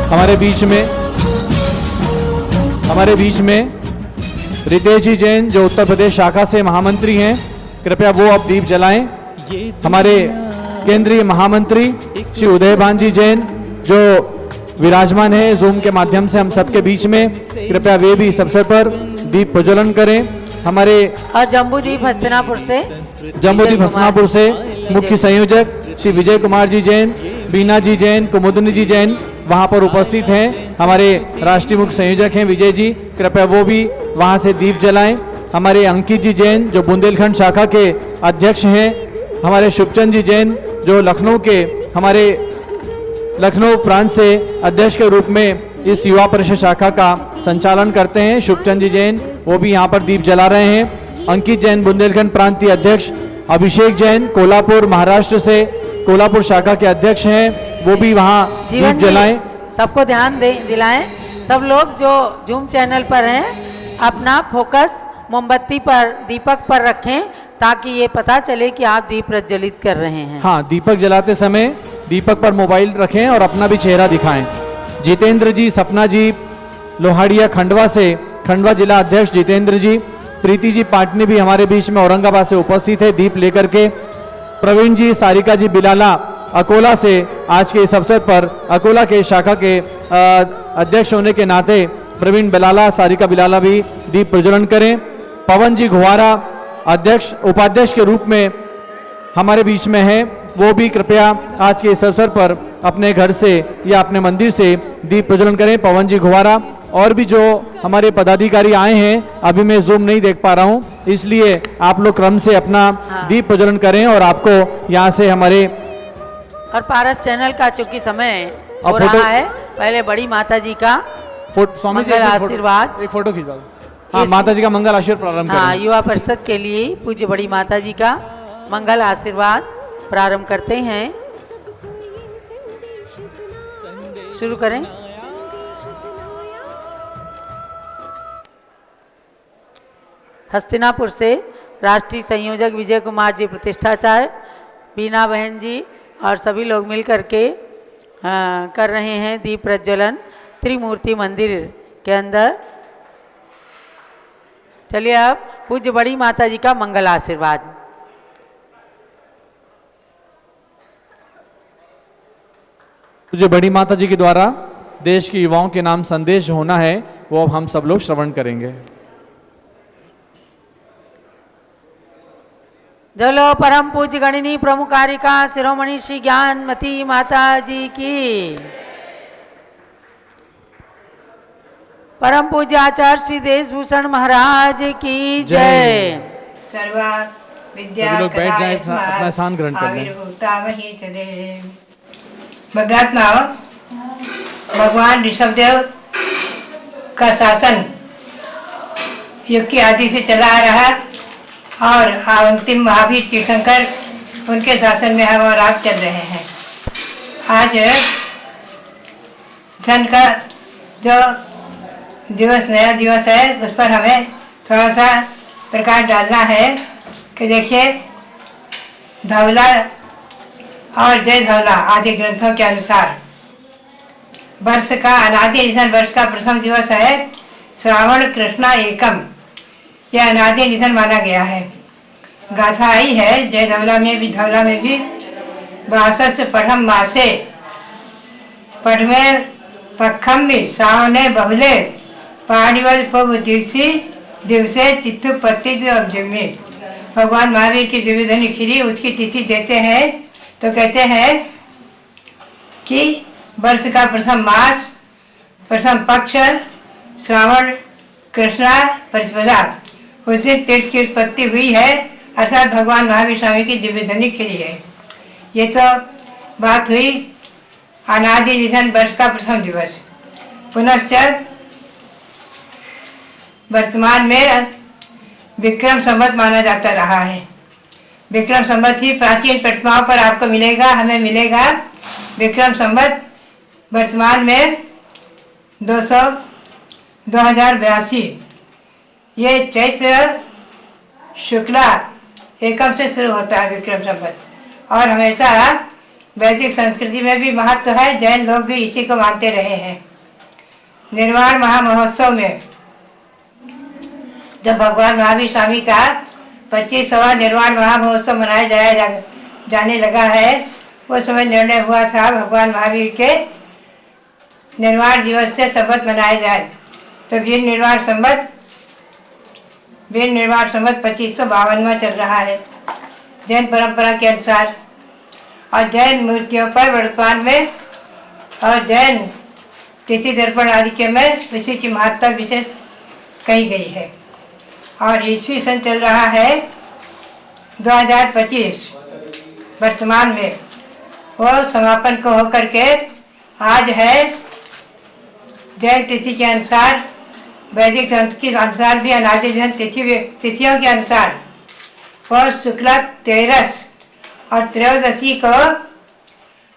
हमारे बीच में रितेश जी जैन जो उत्तर प्रदेश शाखा से महामंत्री हैं, कृपया वो अब दीप जलाएं। हमारे केंद्रीय महामंत्री श्री उदयभान जी जैन जो विराजमान है जूम के माध्यम से हम सबके बीच में, कृपया वे भी इस अवसर पर दीप प्रज्वलन करें। हमारे और जम्बूदीप हस्तिनापुर से मुख्य संयोजक श्री विजय कुमार जी जैन, बीना जी जैन, कुमुदनी जी जैन वहां पर उपस्थित हैं। हमारे राष्ट्रीय मुख्य संयोजक हैं विजय जी, कृपया वो भी वहां से दीप जलाएं। हमारे अंकित जी जैन जो बुंदेलखंड शाखा के अध्यक्ष हैं, हमारे शुभचंद जी जैन जो लखनऊ प्रांत से अध्यक्ष के रूप में इस युवा परिषद शाखा का संचालन करते हैं, शुभचंद जी जैन वो भी यहाँ पर दीप जला रहे हैं। अंकित जैन बुंदेलखंड प्रांतीय अध्यक्ष, अभिषेक जैन कोल्हापुर महाराष्ट्र से कोल्हापुर शाखा के अध्यक्ष हैं, वो भी वहाँ दीप जलाएं। सबको ध्यान दिलाएं, सब लोग जो जूम चैनल पर हैं अपना फोकस मोमबत्ती पर, दीपक पर रखें ताकि ये पता चले कि आप दीप प्रज्वलित कर रहे हैं। हाँ, दीपक जलाते समय दीपक पर मोबाइल रखें और अपना भी चेहरा दिखाएं। जितेंद्र जी, सपना जी लोहाड़िया खंडवा से, खंडवा जिला अध्यक्ष जितेंद्र जी, प्रीति जी पाटनी भी हमारे बीच में औरंगाबाद से उपस्थित है दीप लेकर के। प्रवीण जी, सारिका जी बिलाला अकोला से आज के इस अवसर पर अकोला के शाखा के अध्यक्ष होने के नाते प्रवीण बिलाला, सारिका बिलाला भी दीप प्रज्वलन करें। पवन जी घुवारा अध्यक्ष उपाध्यक्ष के रूप में हमारे बीच में है, वो भी कृपया आज के इस अवसर पर अपने घर से या अपने मंदिर से दीप प्रज्वलन करें। पवन जी घुवारा और भी जो हमारे पदाधिकारी आए हैं, अभी मैं जूम नहीं देख पा रहा हूं, इसलिए आप लोग क्रम से अपना दीप प्रज्वलन करें और आपको यहाँ से हमारे और पारस चैनल का चूंकि समय हो रहा है, पहले बड़ी माता जी का मंगल आशीर्वाद, एक फोटो खींचवा दो। हाँ, माता जी का मंगल आशीर्वाद प्रारंभ करें। हाँ, युवा परिषद के लिए पूज्य बड़ी माता जी का मंगल आशीर्वाद प्रारंभ करते हैं। शुरू करें। हस्तिनापुर से राष्ट्रीय संयोजक विजय कुमार जी प्रतिष्ठाचार्य, बीना बहन जी और सभी लोग मिल करके कर रहे हैं दीप प्रज्वलन त्रिमूर्ति मंदिर के अंदर। चलिए अब पूज्य बड़ी माता जी का मंगल आशीर्वाद। पूज्य बड़ी माता जी के द्वारा देश के युवाओं के नाम संदेश होना है, वो अब हम सब लोग श्रवण करेंगे। जलो परम पूज्य गणिनी प्रमुखारिका शिरोमणि श्री ज्ञानमती माता जी की, परम पूज्य आचार्य श्री देशभूषण महाराज की जय। सर्वा विद्या सभी लोग बैठ जाएं, अपना स्थान ग्रहण कर लें। भव्यात्मा भगवान ऋषभदेव का शासन युग की आदि से चला आ रहा और अंतिम महावीर तीर्थंकर उनके शासन में हम और आप चल रहे हैं। आज जन का जो दिवस, नया दिवस है, उस पर हमें थोड़ा सा प्रकाश डालना है कि देखिए धवला और जय धवला आदि ग्रंथों के अनुसार वर्ष का अनादि निधन, वर्ष का प्रथम दिवस है श्रावण कृष्णा एकम, यह अनादि निधन माना गया है। गाथा आई है जय धवला में भी, धवला में भी 62 पढ़म मासे पढ़मे पखम में सावने बहुले पाड़िवल पग दिवसे तिथु पत्ति जिम्मे। भगवान महावीर की जीविधनी खिरी उसकी तिथि देते हैं तो कहते हैं कि वर्ष का प्रथम मास, प्रथम पक्ष श्रावण कृष्णा प्रतिपदा, उस दिन तीर्थ की उत्पत्ति हुई है अर्थात भगवान महावीर स्वामी की दिव्य ध्वनि खिली है। ये तो बात हुई अनादि निधन वर्ष का प्रथम दिवस। पुनश्च वर्तमान में विक्रम संवत माना जाता रहा है। विक्रम संवत ही प्राचीन प्रतिमाओं पर आपको मिलेगा, हमें मिलेगा विक्रम संवत वर्तमान में 2082। ये चैत्र शुक्ला एकम से शुरू होता है विक्रम संवत, और हमेशा वैदिक संस्कृति में भी महत्व है। जैन लोग भी इसी को मानते रहे हैं। निर्वाण महामहोत्सव में जब भगवान महावीर स्वामी का 25वां निर्वाण महामहोत्सव मनाया जाने लगा है, उस समय निर्णय हुआ था भगवान महावीर के निर्वाण दिवस से संवत मनाया जाए। तो वीर निर्वाण संवत 2552वां चल रहा है जैन परंपरा के अनुसार। और जैन मूर्तियों पर वर्तमान में और जैन तिथि दर्पण आदि के में इसी की महत्ता विशेष कही गई है। और ईस्वी सन चल रहा है 2025 वर्तमान में, वो समापन को होकर के आज है जैन तिथि के अनुसार, वैदिक संस्कृति के अनुसार भी अनादि जैन तिथियों के अनुसार वो शुक्ला 13 और त्रयोदशी को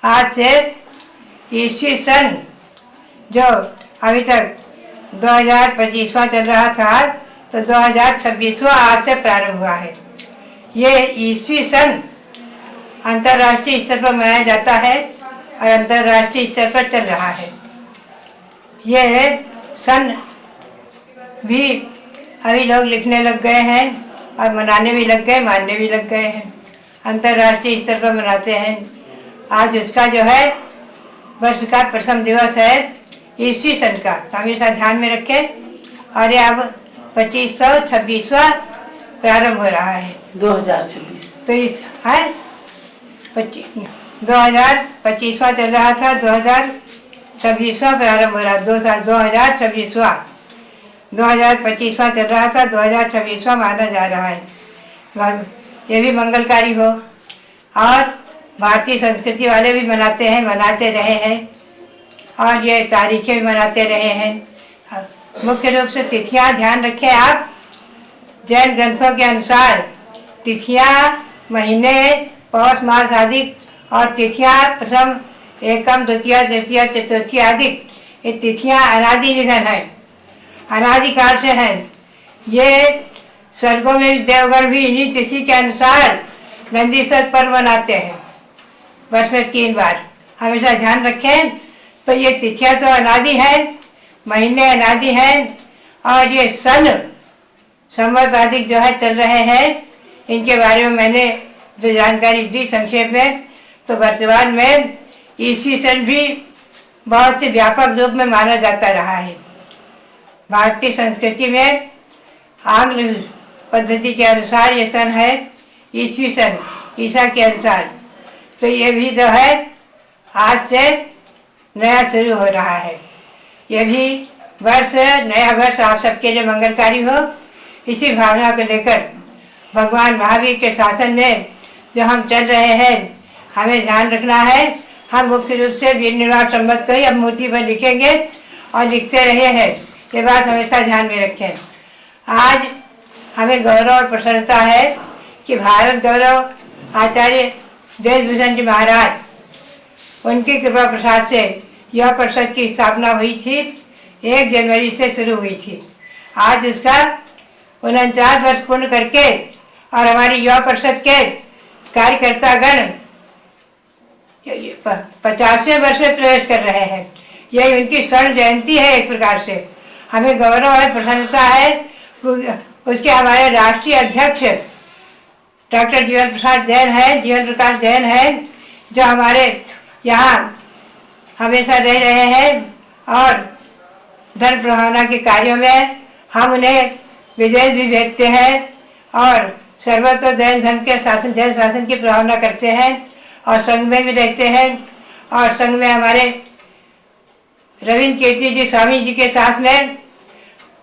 आज से ईस्वी सन जो अभी तक 2025वां चल रहा था, तो 2026वां आज से प्रारंभ हुआ है। ये ईस्वी सन अंतर्राष्ट्रीय स्तर पर मनाया जाता है और अंतर्राष्ट्रीय स्तर पर चल रहा है। ये सन भी अभी लोग लिखने लग गए हैं और मनाने भी लग गए, मानने भी लग गए हैं। अंतर्राष्ट्रीय स्तर पर मनाते हैं। आज उसका जो है वर्ष का प्रथम दिवस है ईस्वी सन का, हमेशा ध्यान में रखें। और ये अब 2526वां प्रारंभ हो रहा है 2026। तो इस है 2025वां चल रहा था, 2026वां प्रारंभ हो रहा है। 2026वां 2025वां चल रहा था, 2026वां माना जा रहा है। ये भी मंगलकारी हो। और भारतीय संस्कृति वाले भी मनाते हैं, मनाते रहे हैं, और ये तारीखें भी मनाते रहे हैं। मुख्य रूप से तिथियां ध्यान रखें आप। जैन ग्रंथों के अनुसार तिथियां, महीने, पौष मास आदि और तिथियां प्रथम, एकम, द्वितीय, तृतीय, चतुर्थी आदि ये तिथियां अनादि निधन है, अनादिकाल से हैं। ये स्वर्गों में देवगण भी इन्हीं तिथि के अनुसार नंदीश्वर पर्व मनाते हैं वर्ष में 3 बार। हमेशा ध्यान रखें। तो ये तिथियां तो अनादि है, महीने अनादि हैं, और ये सन संवत आदि जो है चल रहे हैं, इनके बारे में मैंने जो जानकारी दी संक्षेप में। तो वर्तमान में ईस्वी सन भी बहुत से व्यापक रूप में माना जाता रहा है। भारतीय संस्कृति में आंग्ल पद्धति के अनुसार ये सन है ईस्वी सन, ईसा के अनुसार। तो ये भी जो है आज से नया शुरू हो रहा है। ये भी वर्ष, नया वर्ष आप सबके लिए मंगलकारी हो, इसी भावना को लेकर भगवान महावीर के शासन में जो हम चल रहे हैं, हमें ध्यान रखना है। हम मुख्य रूप से वीर निर्वाण संवत को ही अब मूर्ति पर लिखेंगे और लिखते रहे हैं। ये बात हमेशा ध्यान में रखें। आज हमें गौरव और प्रसन्नता है कि भारत गौरव आचार्य देशभूषण जी महाराज, उनकी कृपा प्रसाद से यह परिषद की स्थापना हुई थी, 1 जनवरी से शुरू हुई थी। आज उसका 49 वर्ष पूर्ण करके और हमारी युवा परिषद के कार्यकर्तागण 50वें वर्ष में प्रवेश कर रहे हैं। यह उनकी स्वर्ण जयंती है। एक प्रकार से हमें गौरव है, प्रसन्नता है। उसके हमारे राष्ट्रीय अध्यक्ष डॉक्टर जीवन प्रसाद जैन है, जीवन प्रकाश जैन है, जो हमारे यहाँ हमेशा रह रहे हैं और धर्म प्रभावना के कार्यों में हम उन्हें विदेश भी भेजते हैं और सर्वत्र जैन धर्म के शासन, जैन शासन की प्रभावना करते हैं और संघ में भी रहते हैं। और संघ में हमारे रविंद्र कीर्ति जी स्वामी जी के साथ में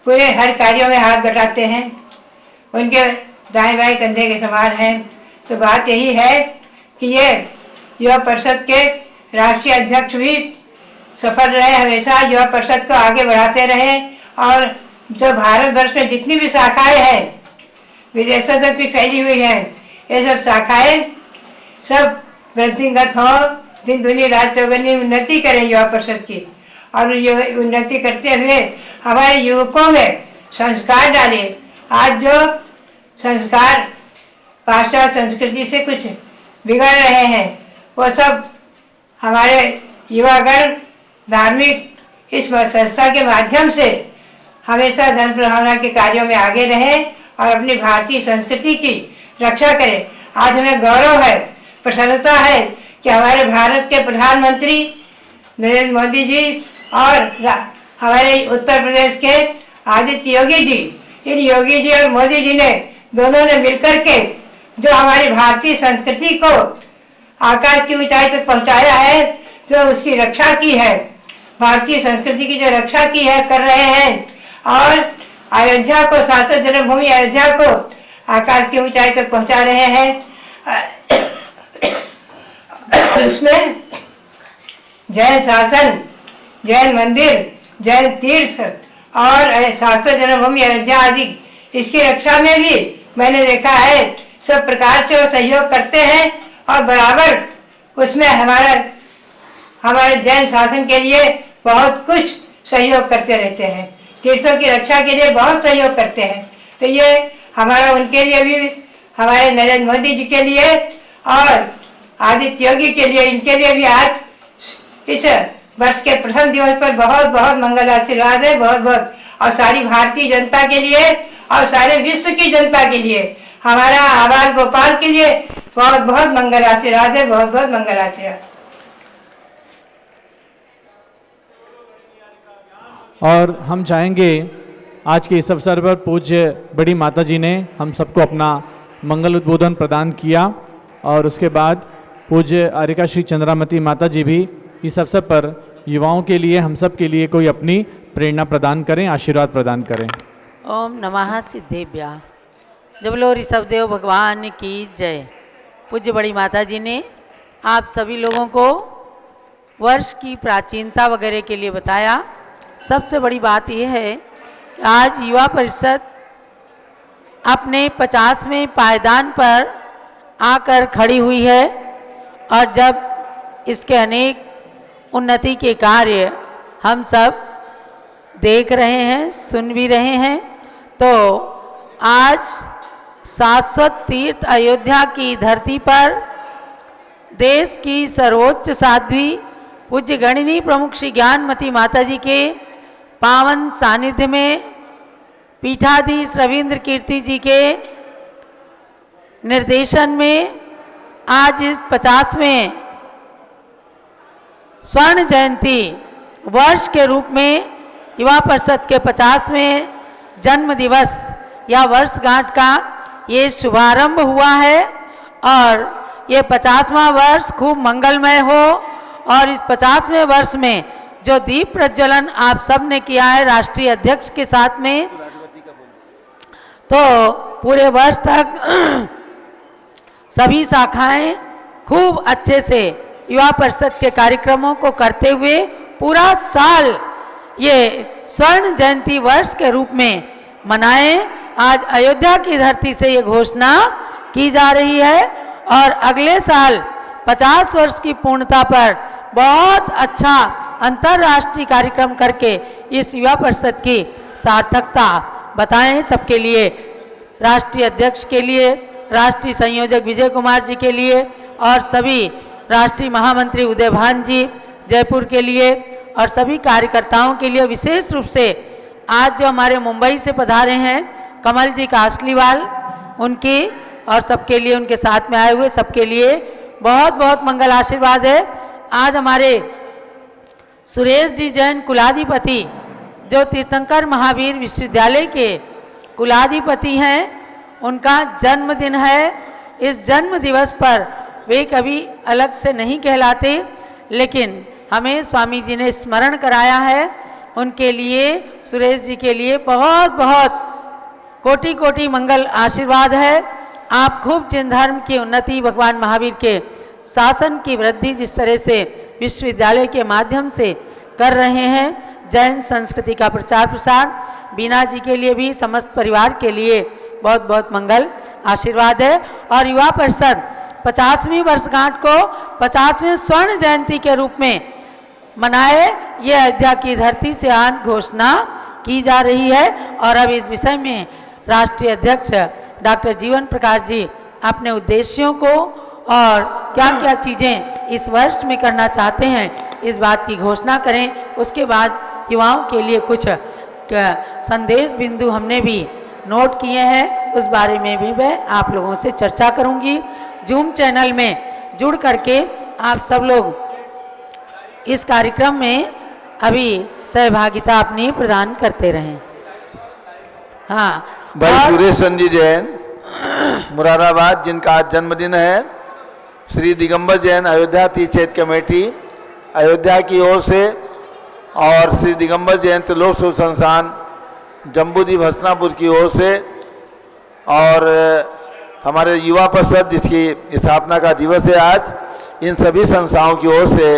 पूरे हर कार्यों में हाथ बटाते हैं। उनके दाएं बाएं कंधे के समान हैं। तो बात यही है कि ये युवा परिषद के राष्ट्रीय अध्यक्ष भी सफल रहे, हमेशा युवा परिषद को आगे बढ़ाते रहे। और जो भारतवर्ष में जितनी भी शाखाएं हैं, विदेशों तक भी फैली हुई हैं, ये सब शाखाएं सब वृद्धिंगत हो, दिन दुनी रात चौगुनी उन्नति करें युवा परिषद की। और ये उन्नति करते हुए हमारे युवकों में संस्कार डालें। आज जो संस्कार पाश्चात्य संस्कृति से कुछ बिगड़ रहे हैं, वो सब हमारे युवागण धार्मिक इस संस्था के माध्यम से हमेशा धर्म प्रभावना के कार्यों में आगे रहें और अपनी भारतीय संस्कृति की रक्षा करें। आज हमें गौरव है, प्रसन्नता है कि हमारे भारत के प्रधानमंत्री नरेंद्र मोदी जी और हमारे उत्तर प्रदेश के आदित्य योगी जी, इन योगी जी और मोदी जी ने दोनों ने मिलकर के जो हमारी भारतीय संस्कृति को आकाश की ऊंचाई तक पहुंचाया है, जो उसकी रक्षा की है, भारतीय संस्कृति की जो रक्षा की है, कर रहे हैं। और अयोध्या को, शाश्वत जन्मभूमि अयोध्या को आकाश की ऊंचाई तक पहुंचा रहे हैं। उसमें जैन शासन, जैन मंदिर, जैन तीर्थ और शाश्वत जन्मभूमि अयोध्या आदि, इसकी रक्षा में भी मैंने देखा है सब प्रकार से वो सहयोग करते हैं और बराबर उसमें हमारे जैन शासन के लिए बहुत कुछ सहयोग करते रहते हैं, तीर्थों की रक्षा के लिए बहुत सहयोग करते हैं। तो ये हमारा उनके लिए भी, हमारे नरेंद्र मोदी जी के लिए और आदित्य योगी के लिए, इनके लिए भी आज इस वर्ष के प्रथम दिवस पर बहुत बहुत मंगल आशीर्वाद है, बहुत बहुत। और सारी भारतीय जनता के लिए और सारे विश्व की जनता के लिए, हमारा आबाद गोपाल के लिए बहुत बहुत मंगल आशीर्वाद है, बहुत बहुत मंगल आशीर्वाद। और हम चाहेंगे आज के इस अवसर पर पूज्य बड़ी माता जी ने हम सबको अपना मंगल उद्बोधन प्रदान किया और उसके बाद पूज्य आर्यका श्री चंद्रामती माता जी भी इस अवसर पर युवाओं के लिए, हम सब के लिए कोई अपनी प्रेरणा प्रदान करें, आशीर्वाद प्रदान करें। ओम नमः सिद्धेभ्या। जब लो ऋषभदेव भगवान की जय। पूज्य बड़ी माता जी ने आप सभी लोगों को वर्ष की प्राचीनता वगैरह के लिए बताया। सबसे बड़ी बात यह है कि आज युवा परिषद अपने 50वें पायदान पर आकर खड़ी हुई है और जब इसके अनेक उन्नति के कार्य हम सब देख रहे हैं, सुन भी रहे हैं, तो आज शाश्वत तीर्थ अयोध्या की धरती पर देश की सर्वोच्च साध्वी पूज्य गणिनी प्रमुख श्री ज्ञानमती माता जी के पावन सानिध्य में पीठाधीश रविंद्र कीर्ति जी के निर्देशन में आज इस 50वें स्वर्ण जयंती वर्ष के रूप में युवा परिषद के 50वें जन्म दिवस या वर्षगांठ का ये शुभारंभ हुआ है। और ये 50वां वर्ष खूब मंगलमय हो और इस 50वें वर्ष में जो दीप प्रज्वलन आप सब ने किया है राष्ट्रीय अध्यक्ष के साथ में, तो पूरे वर्ष तक सभी शाखाएं खूब अच्छे से युवा परिषद के कार्यक्रमों को करते हुए पूरा साल ये स्वर्ण जयंती वर्ष के रूप में मनाएं। आज अयोध्या की धरती से ये घोषणा की जा रही है और अगले साल 50 वर्ष की पूर्णता पर बहुत अच्छा अंतर्राष्ट्रीय कार्यक्रम करके इस युवा परिषद की सार्थकता बताएं सबके लिए, राष्ट्रीय अध्यक्ष के लिए, राष्ट्रीय संयोजक विजय कुमार जी के लिए और सभी राष्ट्रीय महामंत्री उदय भान जी जयपुर के लिए और सभी कार्यकर्ताओं के लिए। विशेष रूप से आज जो हमारे मुंबई से पधारे हैं कमल जी कासलीवाल, उनकी और सबके लिए, उनके साथ में आए हुए सबके लिए बहुत बहुत मंगल आशीर्वाद है। आज हमारे सुरेश जी जैन कुलाधिपति जो तीर्थंकर महावीर विश्वविद्यालय के कुलाधिपति हैं, उनका जन्मदिन है। इस जन्म दिवस पर वे कभी अलग से नहीं कहलाते, लेकिन हमें स्वामी जी ने स्मरण कराया है। उनके लिए, सुरेश जी के लिए बहुत बहुत कोटि कोटि मंगल आशीर्वाद है। आप खूब जिन धर्म की उन्नति, भगवान महावीर के शासन की वृद्धि जिस तरह से विश्वविद्यालय के माध्यम से कर रहे हैं, जैन संस्कृति का प्रचार प्रसार, बीना जी के लिए भी समस्त परिवार के लिए बहुत बहुत मंगल आशीर्वाद है। और युवा परिषद 50वीं वर्षगांठ को 50वें स्वर्ण जयंती के रूप में मनाए, ये अयोध्या की धरती से आज घोषणा की जा रही है। और अब इस विषय में राष्ट्रीय अध्यक्ष डॉक्टर जीवन प्रकाश जी अपने उद्देश्यों को और क्या क्या चीज़ें इस वर्ष में करना चाहते हैं, इस बात की घोषणा करें। उसके बाद युवाओं के लिए कुछ संदेश बिंदु हमने भी नोट किए हैं, उस बारे में भी मैं आप लोगों से चर्चा करूंगी। जूम चैनल में जुड़ करके आप सब लोग इस कार्यक्रम में अभी सहभागिता अपनी प्रदान करते रहें। हाँ, भाई सुरेश चंद्र जैन मुरादाबाद, जिनका आज जन्मदिन है, श्री दिगंबर जैन अयोध्या तीर्थ क्षेत्र कमेटी अयोध्या की ओर से और श्री दिगंबर जैन त्रिलोक सुख संस्थान जम्बूद्वीप हसनापुर की ओर से और हमारे युवा परिषद जिसकी स्थापना का दिवस है आज, इन सभी संस्थाओं की ओर से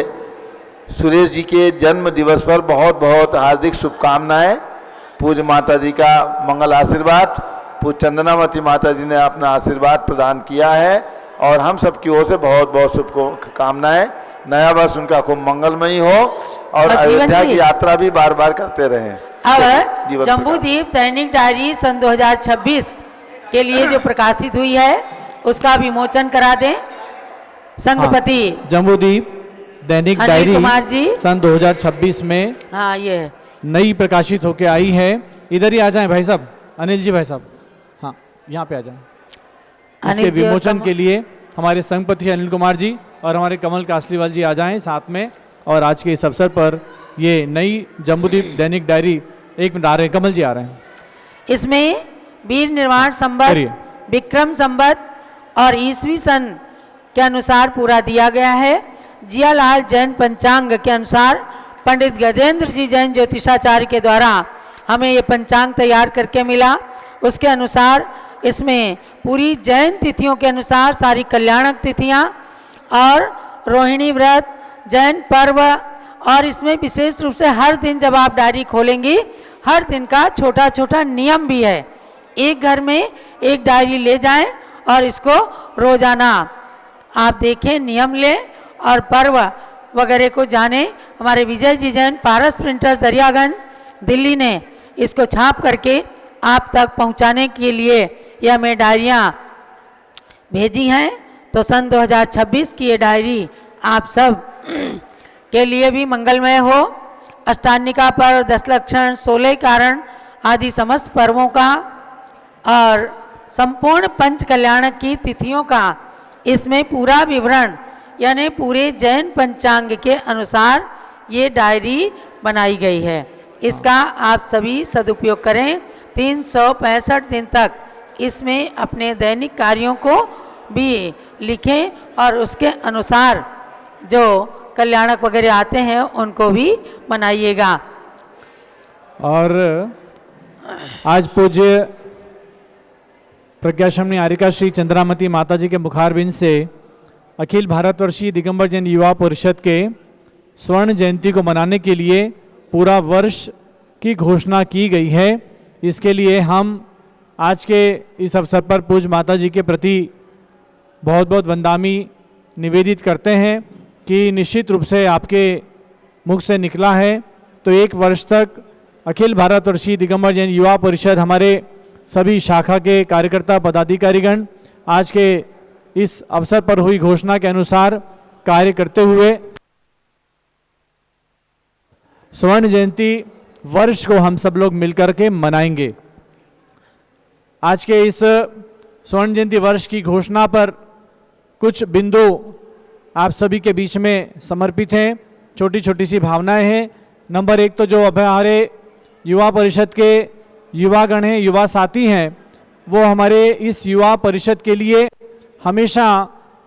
सुरेश जी के जन्म दिवस पर बहुत बहुत हार्दिक शुभकामनाएं। पूज्य माता जी का मंगल आशीर्वाद, पूज्य चंदनावती माता जी ने अपना आशीर्वाद प्रदान किया है और हम सब की ओर से बहुत बहुत शुभकामनाएं। नया वर्ष उनका खूब मंगलमयी हो और अयोध्या की यात्रा भी बार बार करते रहें। अब जम्बूद्वीप दैनिक डायरी सन 2026 के लिए जो प्रकाशित हुई है उसका विमोचन करा दें संघपति जम्बूद्वीप दैनिक अनिल डायरी कुमार जी सन 2026 में हाँ ये नई प्रकाशित होके आई है। इधर ही आ जाएं भाई साहब, अनिल जी भाई साहब, हाँ यहाँ पे आ जाएं। इसके अनिल जी और विमोचन के लिए हमारे संघपति अनिल कुमार जी और हमारे कमल कासलीवाल जी आ जाएं साथ में। और आज के इस अवसर पर ये नई जम्बूद्वीप दैनिक डायरी एक मिनट आ रहे हैं, कमल जी आ रहे हैं। इसमें वीर निर्वाण संवत, करिए। विक्रम संवत और ईसवी सन के अनुसार पूरा दिया गया है। जियालाल जैन पंचांग के अनुसार पंडित गजेंद्र जी जैन ज्योतिषाचार्य के द्वारा हमें ये पंचांग तैयार करके मिला। उसके अनुसार इसमें पूरी जैन तिथियों के अनुसार सारी कल्याणक तिथियां और रोहिणी व्रत, जैन पर्व, और इसमें विशेष रूप से हर दिन जब आप डायरी खोलेंगी हर दिन का छोटा छोटा नियम भी है। एक घर में एक डायरी ले जाएं और इसको रोजाना आप देखें, नियम लें और पर्व वगैरह को जानें। हमारे विजय जी जैन पारस प्रिंटर्स दरियागंज दिल्ली ने इसको छाप करके आप तक पहुंचाने के लिए यह हमें डायरियाँ भेजी हैं। तो सन 2026 की ये डायरी आप सब के लिए भी मंगलमय हो। अष्टानिका पर्व, 10 लक्षण, 16 कारण आदि समस्त पर्वों का और संपूर्ण पंच कल्याणक की तिथियों का इसमें पूरा विवरण यानी पूरे जैन पंचांग के अनुसार ये डायरी बनाई गई है। इसका आप सभी सदुपयोग करें। 365 दिन तक इसमें अपने दैनिक कार्यों को भी लिखें और उसके अनुसार जो कल्याणक वगैरह आते हैं उनको भी मनाइएगा। और आज पूज्य प्रज्ञाशमनी आरिका श्री चंद्रामती माता जी के मुखारबिंद से अखिल भारतवर्षीय दिगंबर जैन युवा परिषद के स्वर्ण जयंती को मनाने के लिए पूरा वर्ष की घोषणा की गई है। इसके लिए हम आज के इस अवसर पर पूज्य माता जी के प्रति बहुत बहुत वंदामी निवेदित करते हैं कि निश्चित रूप से आपके मुख से निकला है तो एक वर्ष तक अखिल भारतवर्षीय दिगंबर जैन युवा परिषद हमारे सभी शाखा के कार्यकर्ता पदाधिकारीगण आज के इस अवसर पर हुई घोषणा के अनुसार कार्य करते हुए स्वर्ण जयंती वर्ष को हम सब लोग मिलकर के मनाएंगे। आज के इस स्वर्ण जयंती वर्ष की घोषणा पर कुछ बिंदु आप सभी के बीच में समर्पित हैं। छोटी छोटी सी भावनाएं हैं। नंबर एक तो जो अब हमारे युवा परिषद के युवागण हैं, युवा साथी हैं, वो हमारे इस युवा परिषद के लिए हमेशा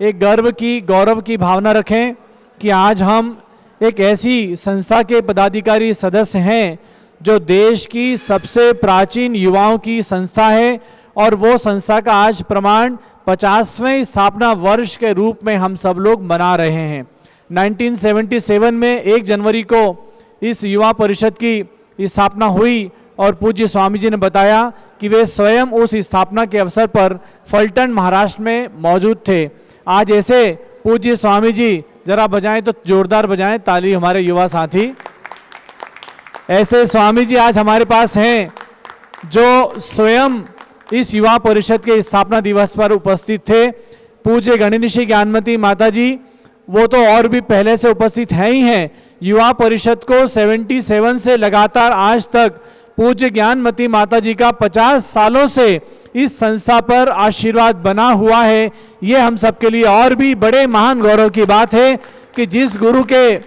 एक गर्व की, गौरव की भावना रखें कि आज हम एक ऐसी संस्था के पदाधिकारी सदस्य हैं जो देश की सबसे प्राचीन युवाओं की संस्था है, और वो संस्था का आज प्रमाण 50वें स्थापना वर्ष के रूप में हम सब लोग मना रहे हैं। 1977 में 1 जनवरी को इस युवा परिषद की स्थापना हुई और पूज्य स्वामी जी ने बताया कि वे स्वयं उस स्थापना के अवसर पर फलटन महाराष्ट्र में मौजूद थे। आज ऐसे पूज्य स्वामी जी जरा बजाएं तो जोरदार बजाएं ताली हमारे युवा साथी। ऐसे स्वामी जी आज हमारे पास हैं जो स्वयं इस युवा परिषद के स्थापना दिवस पर उपस्थित थे। पूज्य गणिनिशी ज्ञानमती माता जी वो तो और भी पहले से उपस्थित हैं ही हैं। युवा परिषद को 77 से लगातार आज तक पूज्य ज्ञानमती माता जी का 50 सालों से इस संस्था पर आशीर्वाद बना हुआ है। ये हम सबके लिए और भी बड़े महान गौरव की बात है कि जिस गुरु के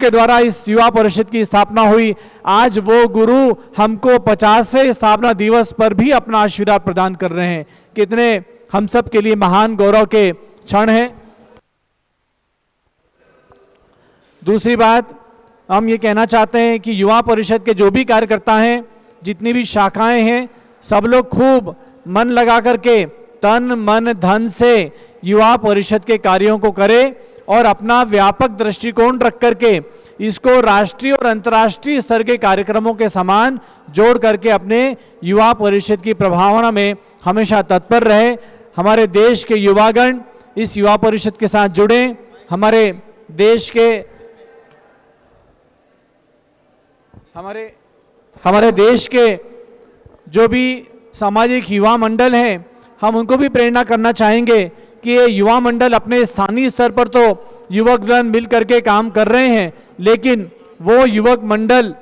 द्वारा इस युवा परिषद की स्थापना हुई, आज वो गुरु हमको 50वें स्थापना दिवस पर भी अपना आशीर्वाद प्रदान कर रहे हैं। कितने हम सब के लिए महान गौरव के क्षण हैं। दूसरी बात हम ये कहना चाहते हैं कि युवा परिषद के जो भी कार्यकर्ता हैं, जितनी भी शाखाएं हैं, सब लोग खूब मन लगा करके तन मन धन से युवा परिषद के कार्यों को करें और अपना व्यापक दृष्टिकोण रख करके इसको राष्ट्रीय और अंतर्राष्ट्रीय स्तर के कार्यक्रमों के समान जोड़ करके अपने युवा परिषद की प्रभावना में हमेशा तत्पर रहे। हमारे देश के युवागण इस युवा परिषद के साथ जुड़े। हमारे देश के जो भी सामाजिक युवा मंडल हैं, हम उनको भी प्रेरणा करना चाहेंगे कि ये युवा मंडल अपने स्थानीय स्तर पर तो युवकगण मिल करके काम कर रहे हैं, लेकिन वो युवक मंडल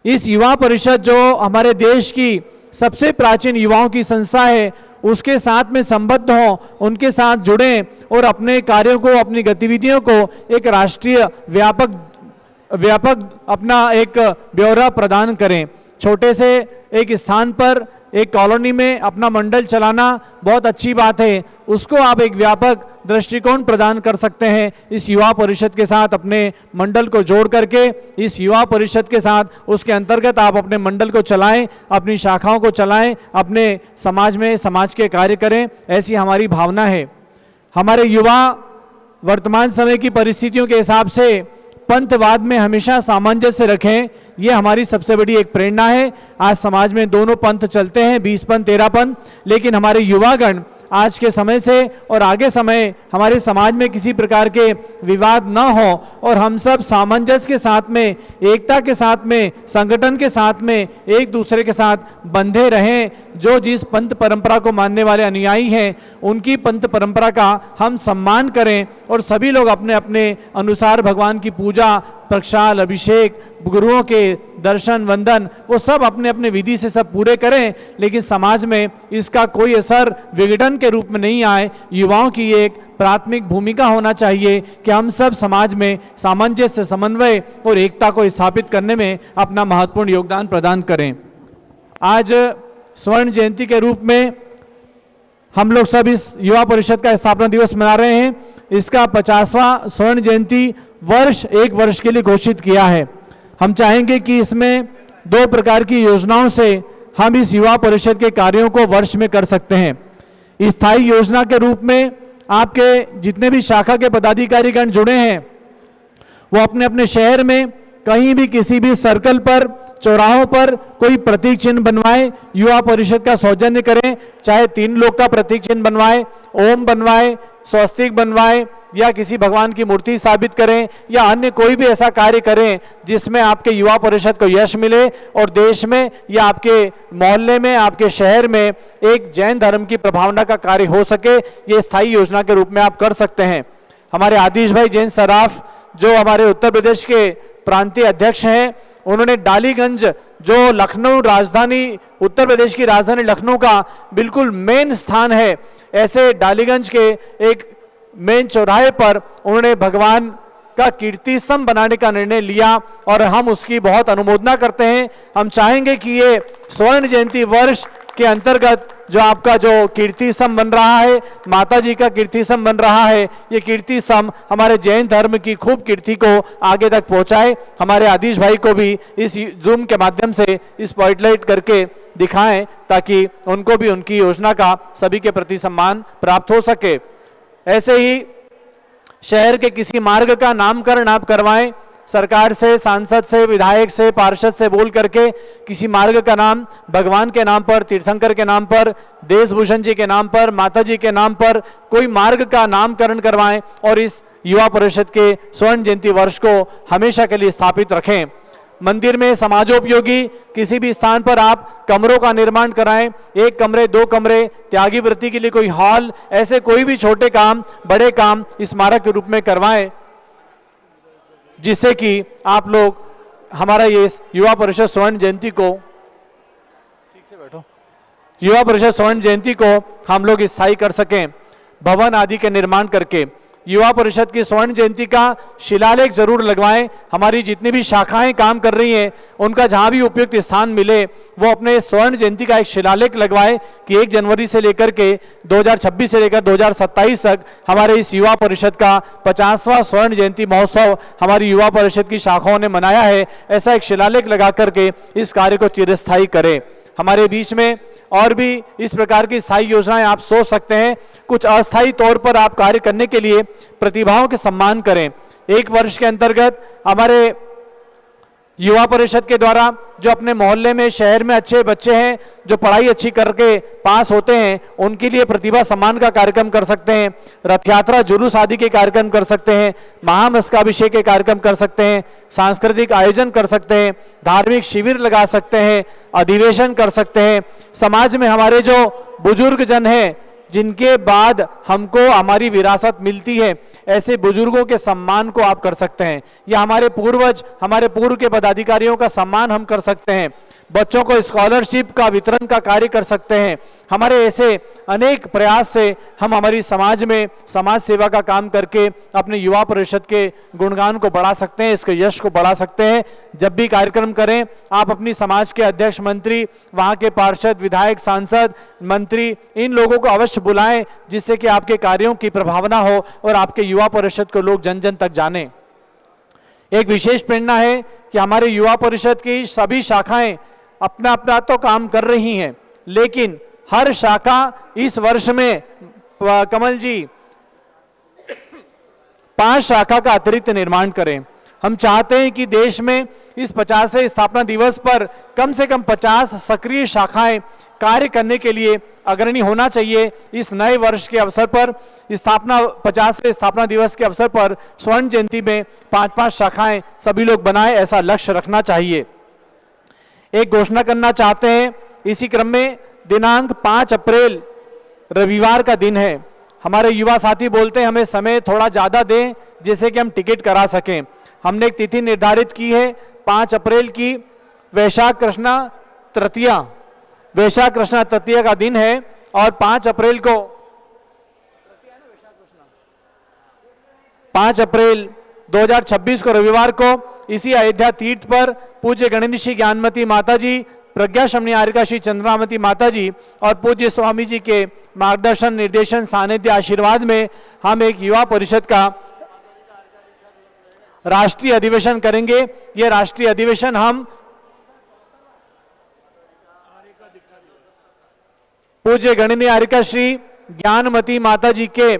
इस युवा परिषद जो हमारे देश की सबसे प्राचीन युवाओं की संस्था है उसके साथ में संबद्ध हों, उनके साथ जुड़ें और अपने कार्यों को, अपनी गतिविधियों को एक राष्ट्रीय व्यापक अपना एक ब्यौरा प्रदान करें। छोटे से एक स्थान पर एक कॉलोनी में अपना मंडल चलाना बहुत अच्छी बात है, उसको आप एक व्यापक दृष्टिकोण प्रदान कर सकते हैं। इस युवा परिषद के साथ अपने मंडल को जोड़ करके इस युवा परिषद के साथ उसके अंतर्गत आप अपने मंडल को चलाएं, अपनी शाखाओं को चलाएं, अपने समाज के कार्य करें, ऐसी हमारी भावना है। हमारे युवा वर्तमान समय की परिस्थितियों के हिसाब से पंथवाद में हमेशा सामंजस्य रखें, ये हमारी सबसे बड़ी एक प्रेरणा है। आज समाज में दोनों पंथ चलते हैं, 20 पंथ 13 पंथ, लेकिन हमारे युवागण आज के समय से और आगे समय हमारे समाज में किसी प्रकार के विवाद न हो और हम सब सामंजस्य के साथ में, एकता के साथ में, संगठन के साथ में एक दूसरे के साथ बंधे रहें। जो जिस पंथ परंपरा को मानने वाले अनुयायी हैं उनकी पंथ परंपरा का हम सम्मान करें और सभी लोग अपने अपने अनुसार भगवान की पूजा, प्रक्षाल, अभिषेक, गुरुओं के दर्शन, वंदन, वो सब अपने अपने विधि से सब पूरे करें, लेकिन समाज में इसका कोई असर विघटन के रूप में नहीं आए। युवाओं की एक प्राथमिक भूमिका होना चाहिए कि हम सब समाज में सामंजस्य, समन्वय और एकता को स्थापित करने में अपना महत्वपूर्ण योगदान प्रदान करें। आज स्वर्ण जयंती के रूप में हम लोग सब इस युवा परिषद का स्थापना दिवस मना रहे हैं। इसका 50वां स्वर्ण जयंती वर्ष 1 वर्ष के लिए घोषित किया है। हम चाहेंगे कि इसमें 2 प्रकार की योजनाओं से हम इस युवा परिषद के कार्यों को वर्ष में कर सकते हैं। स्थायी योजना के रूप में आपके जितने भी शाखा के पदाधिकारीगण जुड़े हैं वो अपने अपने शहर में कहीं भी किसी भी सर्कल पर, चौराहों पर कोई प्रतीक चिन्ह बनवाए, युवा परिषद का सौजन्य करें। चाहे 3 लोग का प्रतीक चिन्ह बनवाए, ओम बनवाए, स्वस्तिक बनवाए या किसी भगवान की मूर्ति स्थापित करें या अन्य कोई भी ऐसा कार्य करें जिसमें आपके युवा परिषद को यश मिले और देश में या आपके मोहल्ले में, आपके शहर में एक जैन धर्म की प्रभावना का कार्य हो सके। ये स्थायी योजना के रूप में आप कर सकते हैं। हमारे आदिश भाई जैन सराफ जो हमारे उत्तर प्रदेश के प्रांतीय अध्यक्ष हैं, उन्होंने डालीगंज जो लखनऊ राजधानी, उत्तर प्रदेश की राजधानी लखनऊ का बिल्कुल मेन स्थान है, ऐसे डालीगंज के एक मेन चौराहे पर उन्होंने भगवान का कीर्ति स्तंभ बनाने का निर्णय लिया और हम उसकी बहुत अनुमोदना करते हैं। हम चाहेंगे कि ये स्वर्ण जयंती वर्ष के अंतर्गत जो आपका जो कीर्ति स्तंभ बन रहा है, माता जी का कीर्ति स्तंभ बन रहा है, ये कीर्ति स्तंभ हमारे जैन धर्म की खूब कीर्ति को आगे तक पहुंचाए। हमारे आदिश भाई को भी इस जूम के माध्यम से इस स्पॉटलाइट करके दिखाएं ताकि उनको भी उनकी योजना का सभी के प्रति सम्मान प्राप्त हो सके। ऐसे ही शहर के किसी मार्ग का नामकरण आप करवाएं, सरकार से, सांसद से, विधायक से, पार्षद से बोल करके किसी मार्ग का नाम भगवान के नाम पर, तीर्थंकर के नाम पर, देशभूषण जी के नाम पर, माता जी के नाम पर कोई मार्ग का नामकरण करवाएं और इस युवा परिषद के स्वर्ण जयंती वर्ष को हमेशा के लिए स्थापित रखें। मंदिर में समाजोपयोगी किसी भी स्थान पर आप कमरों का निर्माण कराएं, 1 कमरे, 2 कमरे, त्यागी वृत्ति के लिए कोई हॉल, ऐसे कोई भी छोटे काम, बड़े काम स्मारक के रूप में करवाएं, जिससे कि आप लोग हमारा ये युवा परिषद स्वर्ण जयंती को, ठीक से बैठो, युवा परिषद स्वर्ण जयंती को हम लोग स्थायी कर सकें। भवन आदि के निर्माण करके युवा परिषद की स्वर्ण जयंती का शिलालेख जरूर लगवाएं। हमारी जितनी भी शाखाएं काम कर रही हैं उनका जहां भी उपयुक्त स्थान मिले वो अपने स्वर्ण जयंती का एक शिलालेख लगवाएं कि 1 जनवरी से लेकर के 2026 से लेकर 2027 तक हमारे इस युवा परिषद का 50वां स्वर्ण जयंती महोत्सव हमारी युवा परिषद की शाखाओं ने मनाया है। ऐसा एक शिलालेख लगा करके इस कार्य को चिरस्थायी करें। हमारे बीच में और भी इस प्रकार की स्थायी योजनाएं आप सोच सकते हैं। कुछ अस्थायी तौर पर आप कार्य करने के लिए प्रतिभाओं के सम्मान करें। 1 वर्ष के अंतर्गत हमारे युवा परिषद के द्वारा जो अपने मोहल्ले में, शहर में अच्छे बच्चे हैं जो पढ़ाई अच्छी करके पास होते हैं, उनके लिए प्रतिभा सम्मान का कार्यक्रम कर सकते हैं, रथ यात्रा, जुलूस आदि के कार्यक्रम कर सकते हैं, महामस्तकाभिषेक के कार्यक्रम कर सकते हैं, सांस्कृतिक आयोजन कर सकते हैं, धार्मिक शिविर लगा सकते हैं, अधिवेशन कर सकते हैं। समाज में हमारे जो बुजुर्ग जन हैं जिनके बाद हमको हमारी विरासत मिलती है, ऐसे बुजुर्गों के सम्मान को आप कर सकते हैं, या हमारे पूर्वज, हमारे पूर्व के पदाधिकारियों का सम्मान हम कर सकते हैं। बच्चों को स्कॉलरशिप का वितरण का कार्य कर सकते हैं। हमारे ऐसे अनेक प्रयास से हम हमारी समाज में समाज सेवा का काम करके अपने युवा परिषद के गुणगान को बढ़ा सकते हैं, इसके यश को बढ़ा सकते हैं। जब भी कार्यक्रम करें आप अपनी समाज के अध्यक्ष, मंत्री, वहाँ के पार्षद, विधायक, सांसद, मंत्री, इन लोगों को अवश्य बुलाएं जिससे कि आपके कार्यों की प्रभावना हो और आपके युवा परिषद को लोग जन जन तक जाने। एक विशेष प्रेरणा है कि हमारे युवा परिषद की सभी शाखाएं अपना अपना तो काम कर रही हैं, लेकिन हर शाखा इस वर्ष में, कमल जी, 5 शाखा का अतिरिक्त निर्माण करें। हम चाहते हैं कि देश में इस 50वें स्थापना दिवस पर कम से कम 50 सक्रिय शाखाएं कार्य करने के लिए अग्रणी होना चाहिए। इस नए वर्ष के अवसर पर, 50वें स्थापना दिवस के अवसर पर स्वर्ण जयंती में 5-5 शाखाएं सभी लोग बनाएं, ऐसा लक्ष्य रखना चाहिए। एक घोषणा करना चाहते हैं, इसी क्रम में दिनांक 5 अप्रैल रविवार का दिन है। हमारे युवा साथी बोलते हैं हमें समय थोड़ा ज़्यादा दें जिससे कि हम टिकट करा सकें। हमने एक तिथि निर्धारित की है 5 अप्रैल की, वैशाख कृष्णा तृतीया, वैशाख कृष्णा तृतीया का दिन है और 5 अप्रैल को, 5 अप्रैल 2026 को रविवार को इसी अयोध्या तीर्थ पर पूज्य गणेश श्री ज्ञानमती माता जी, प्रज्ञा शमनी आर्यका श्री चंद्रामती माता जी और पूज्य स्वामी जी के मार्गदर्शन, निर्देशन, सानिध्य, आशीर्वाद में हम एक युवा परिषद का राष्ट्रीय अधिवेशन करेंगे। यह राष्ट्रीय अधिवेशन हम पूज्य गणनी आर्यका श्री ज्ञानमती माता जी के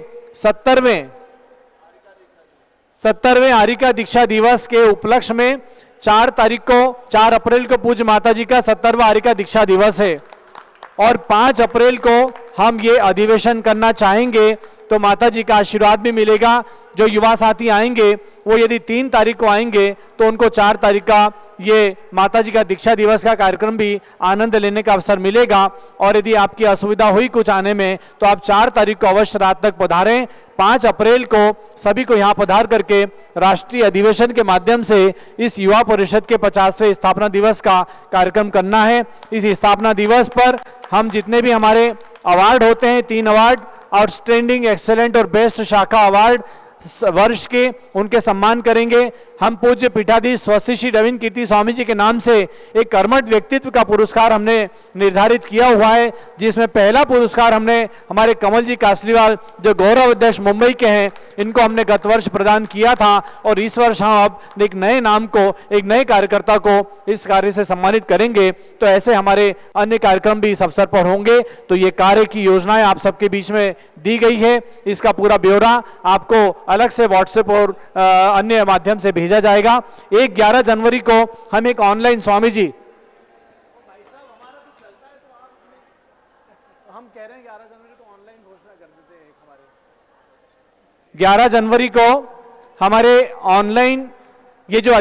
70वें आर्यका दीक्षा दिवस के उपलक्ष्य में 4 अप्रैल को पूज्य माता जी का 70वां आर्यका दीक्षा दिवस है और 5 अप्रैल को हम ये अधिवेशन करना चाहेंगे तो माता जी का आशीर्वाद भी मिलेगा। जो युवा साथी आएंगे वो यदि 3 तारीख को आएंगे तो उनको 4 तारीख का ये माता जी का दीक्षा दिवस का कार्यक्रम भी आनंद लेने का अवसर मिलेगा। और यदि आपकी असुविधा हुई कुछ आने में तो आप 4 तारीख को अवश्य रात तक पधारें। 5 अप्रैल को सभी को यहाँ पधार करके राष्ट्रीय अधिवेशन के माध्यम से इस युवा परिषद के 50वें स्थापना दिवस का कार्यक्रम करना है। इस स्थापना दिवस पर हम जितने भी हमारे अवार्ड होते हैं, 3 अवार्ड, आउटस्टैंडिंग, एक्सेलेंट और बेस्ट शाखा अवार्ड, वर्ष के उनके सम्मान करेंगे। हम पूज्य पीठाधीश स्वस्ति श्री रविंद्र कीर्ति स्वामी जी के नाम से एक कर्मठ व्यक्तित्व का पुरस्कार हमने निर्धारित किया हुआ है, जिसमें पहला पुरस्कार हमने हमारे कमल जी कासलीवाल जो गौरव अध्यक्ष मुंबई के हैं, इनको हमने गत वर्ष प्रदान किया था और इस वर्ष हम अब एक नए नाम को, एक नए कार्यकर्ता को इस कार्य से सम्मानित करेंगे। तो ऐसे हमारे अन्य कार्यक्रम भी इस अवसर पर होंगे। तो ये कार्य की योजनाएं आप सबके बीच में दी गई है, इसका पूरा ब्यौरा आपको अलग से व्हाट्सएप और अन्य माध्यम से भेजा जाएगा। 11 जनवरी को हम एक ऑनलाइन स्वामी जी 11 जनवरी को हमारे ऑनलाइन ये जो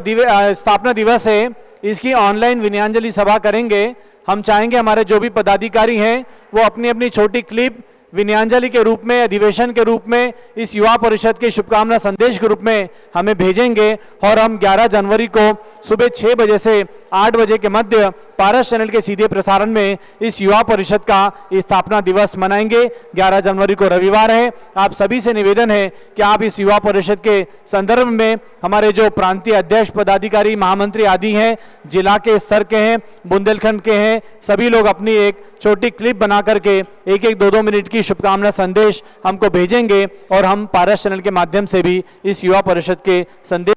स्थापना दिवस है इसकी ऑनलाइन विनयांजलि सभा करेंगे। हम चाहेंगे हमारे जो भी पदाधिकारी हैं वो अपनी अपनी छोटी क्लिप विनयांजलि के रूप में, अधिवेशन के रूप में, इस युवा परिषद के शुभकामना संदेश के रूप में हमें भेजेंगे और हम 11 जनवरी को सुबह 6 बजे से 8 बजे के मध्य पारस चैनल के सीधे प्रसारण में इस युवा परिषद का स्थापना दिवस मनाएंगे। 11 जनवरी को रविवार है। आप सभी से निवेदन है कि आप इस युवा परिषद के संदर्भ में हमारे जो प्रांतीय अध्यक्ष, पदाधिकारी, महामंत्री आदि हैं, जिला के स्तर के हैं, बुंदेलखंड के हैं, सभी लोग अपनी एक छोटी क्लिप बना करके 1-1, 2-2 मिनट की शुभकामना संदेश हमको भेजेंगे और हम पारस चैनल के माध्यम से भी इस युवा परिषद के संदेश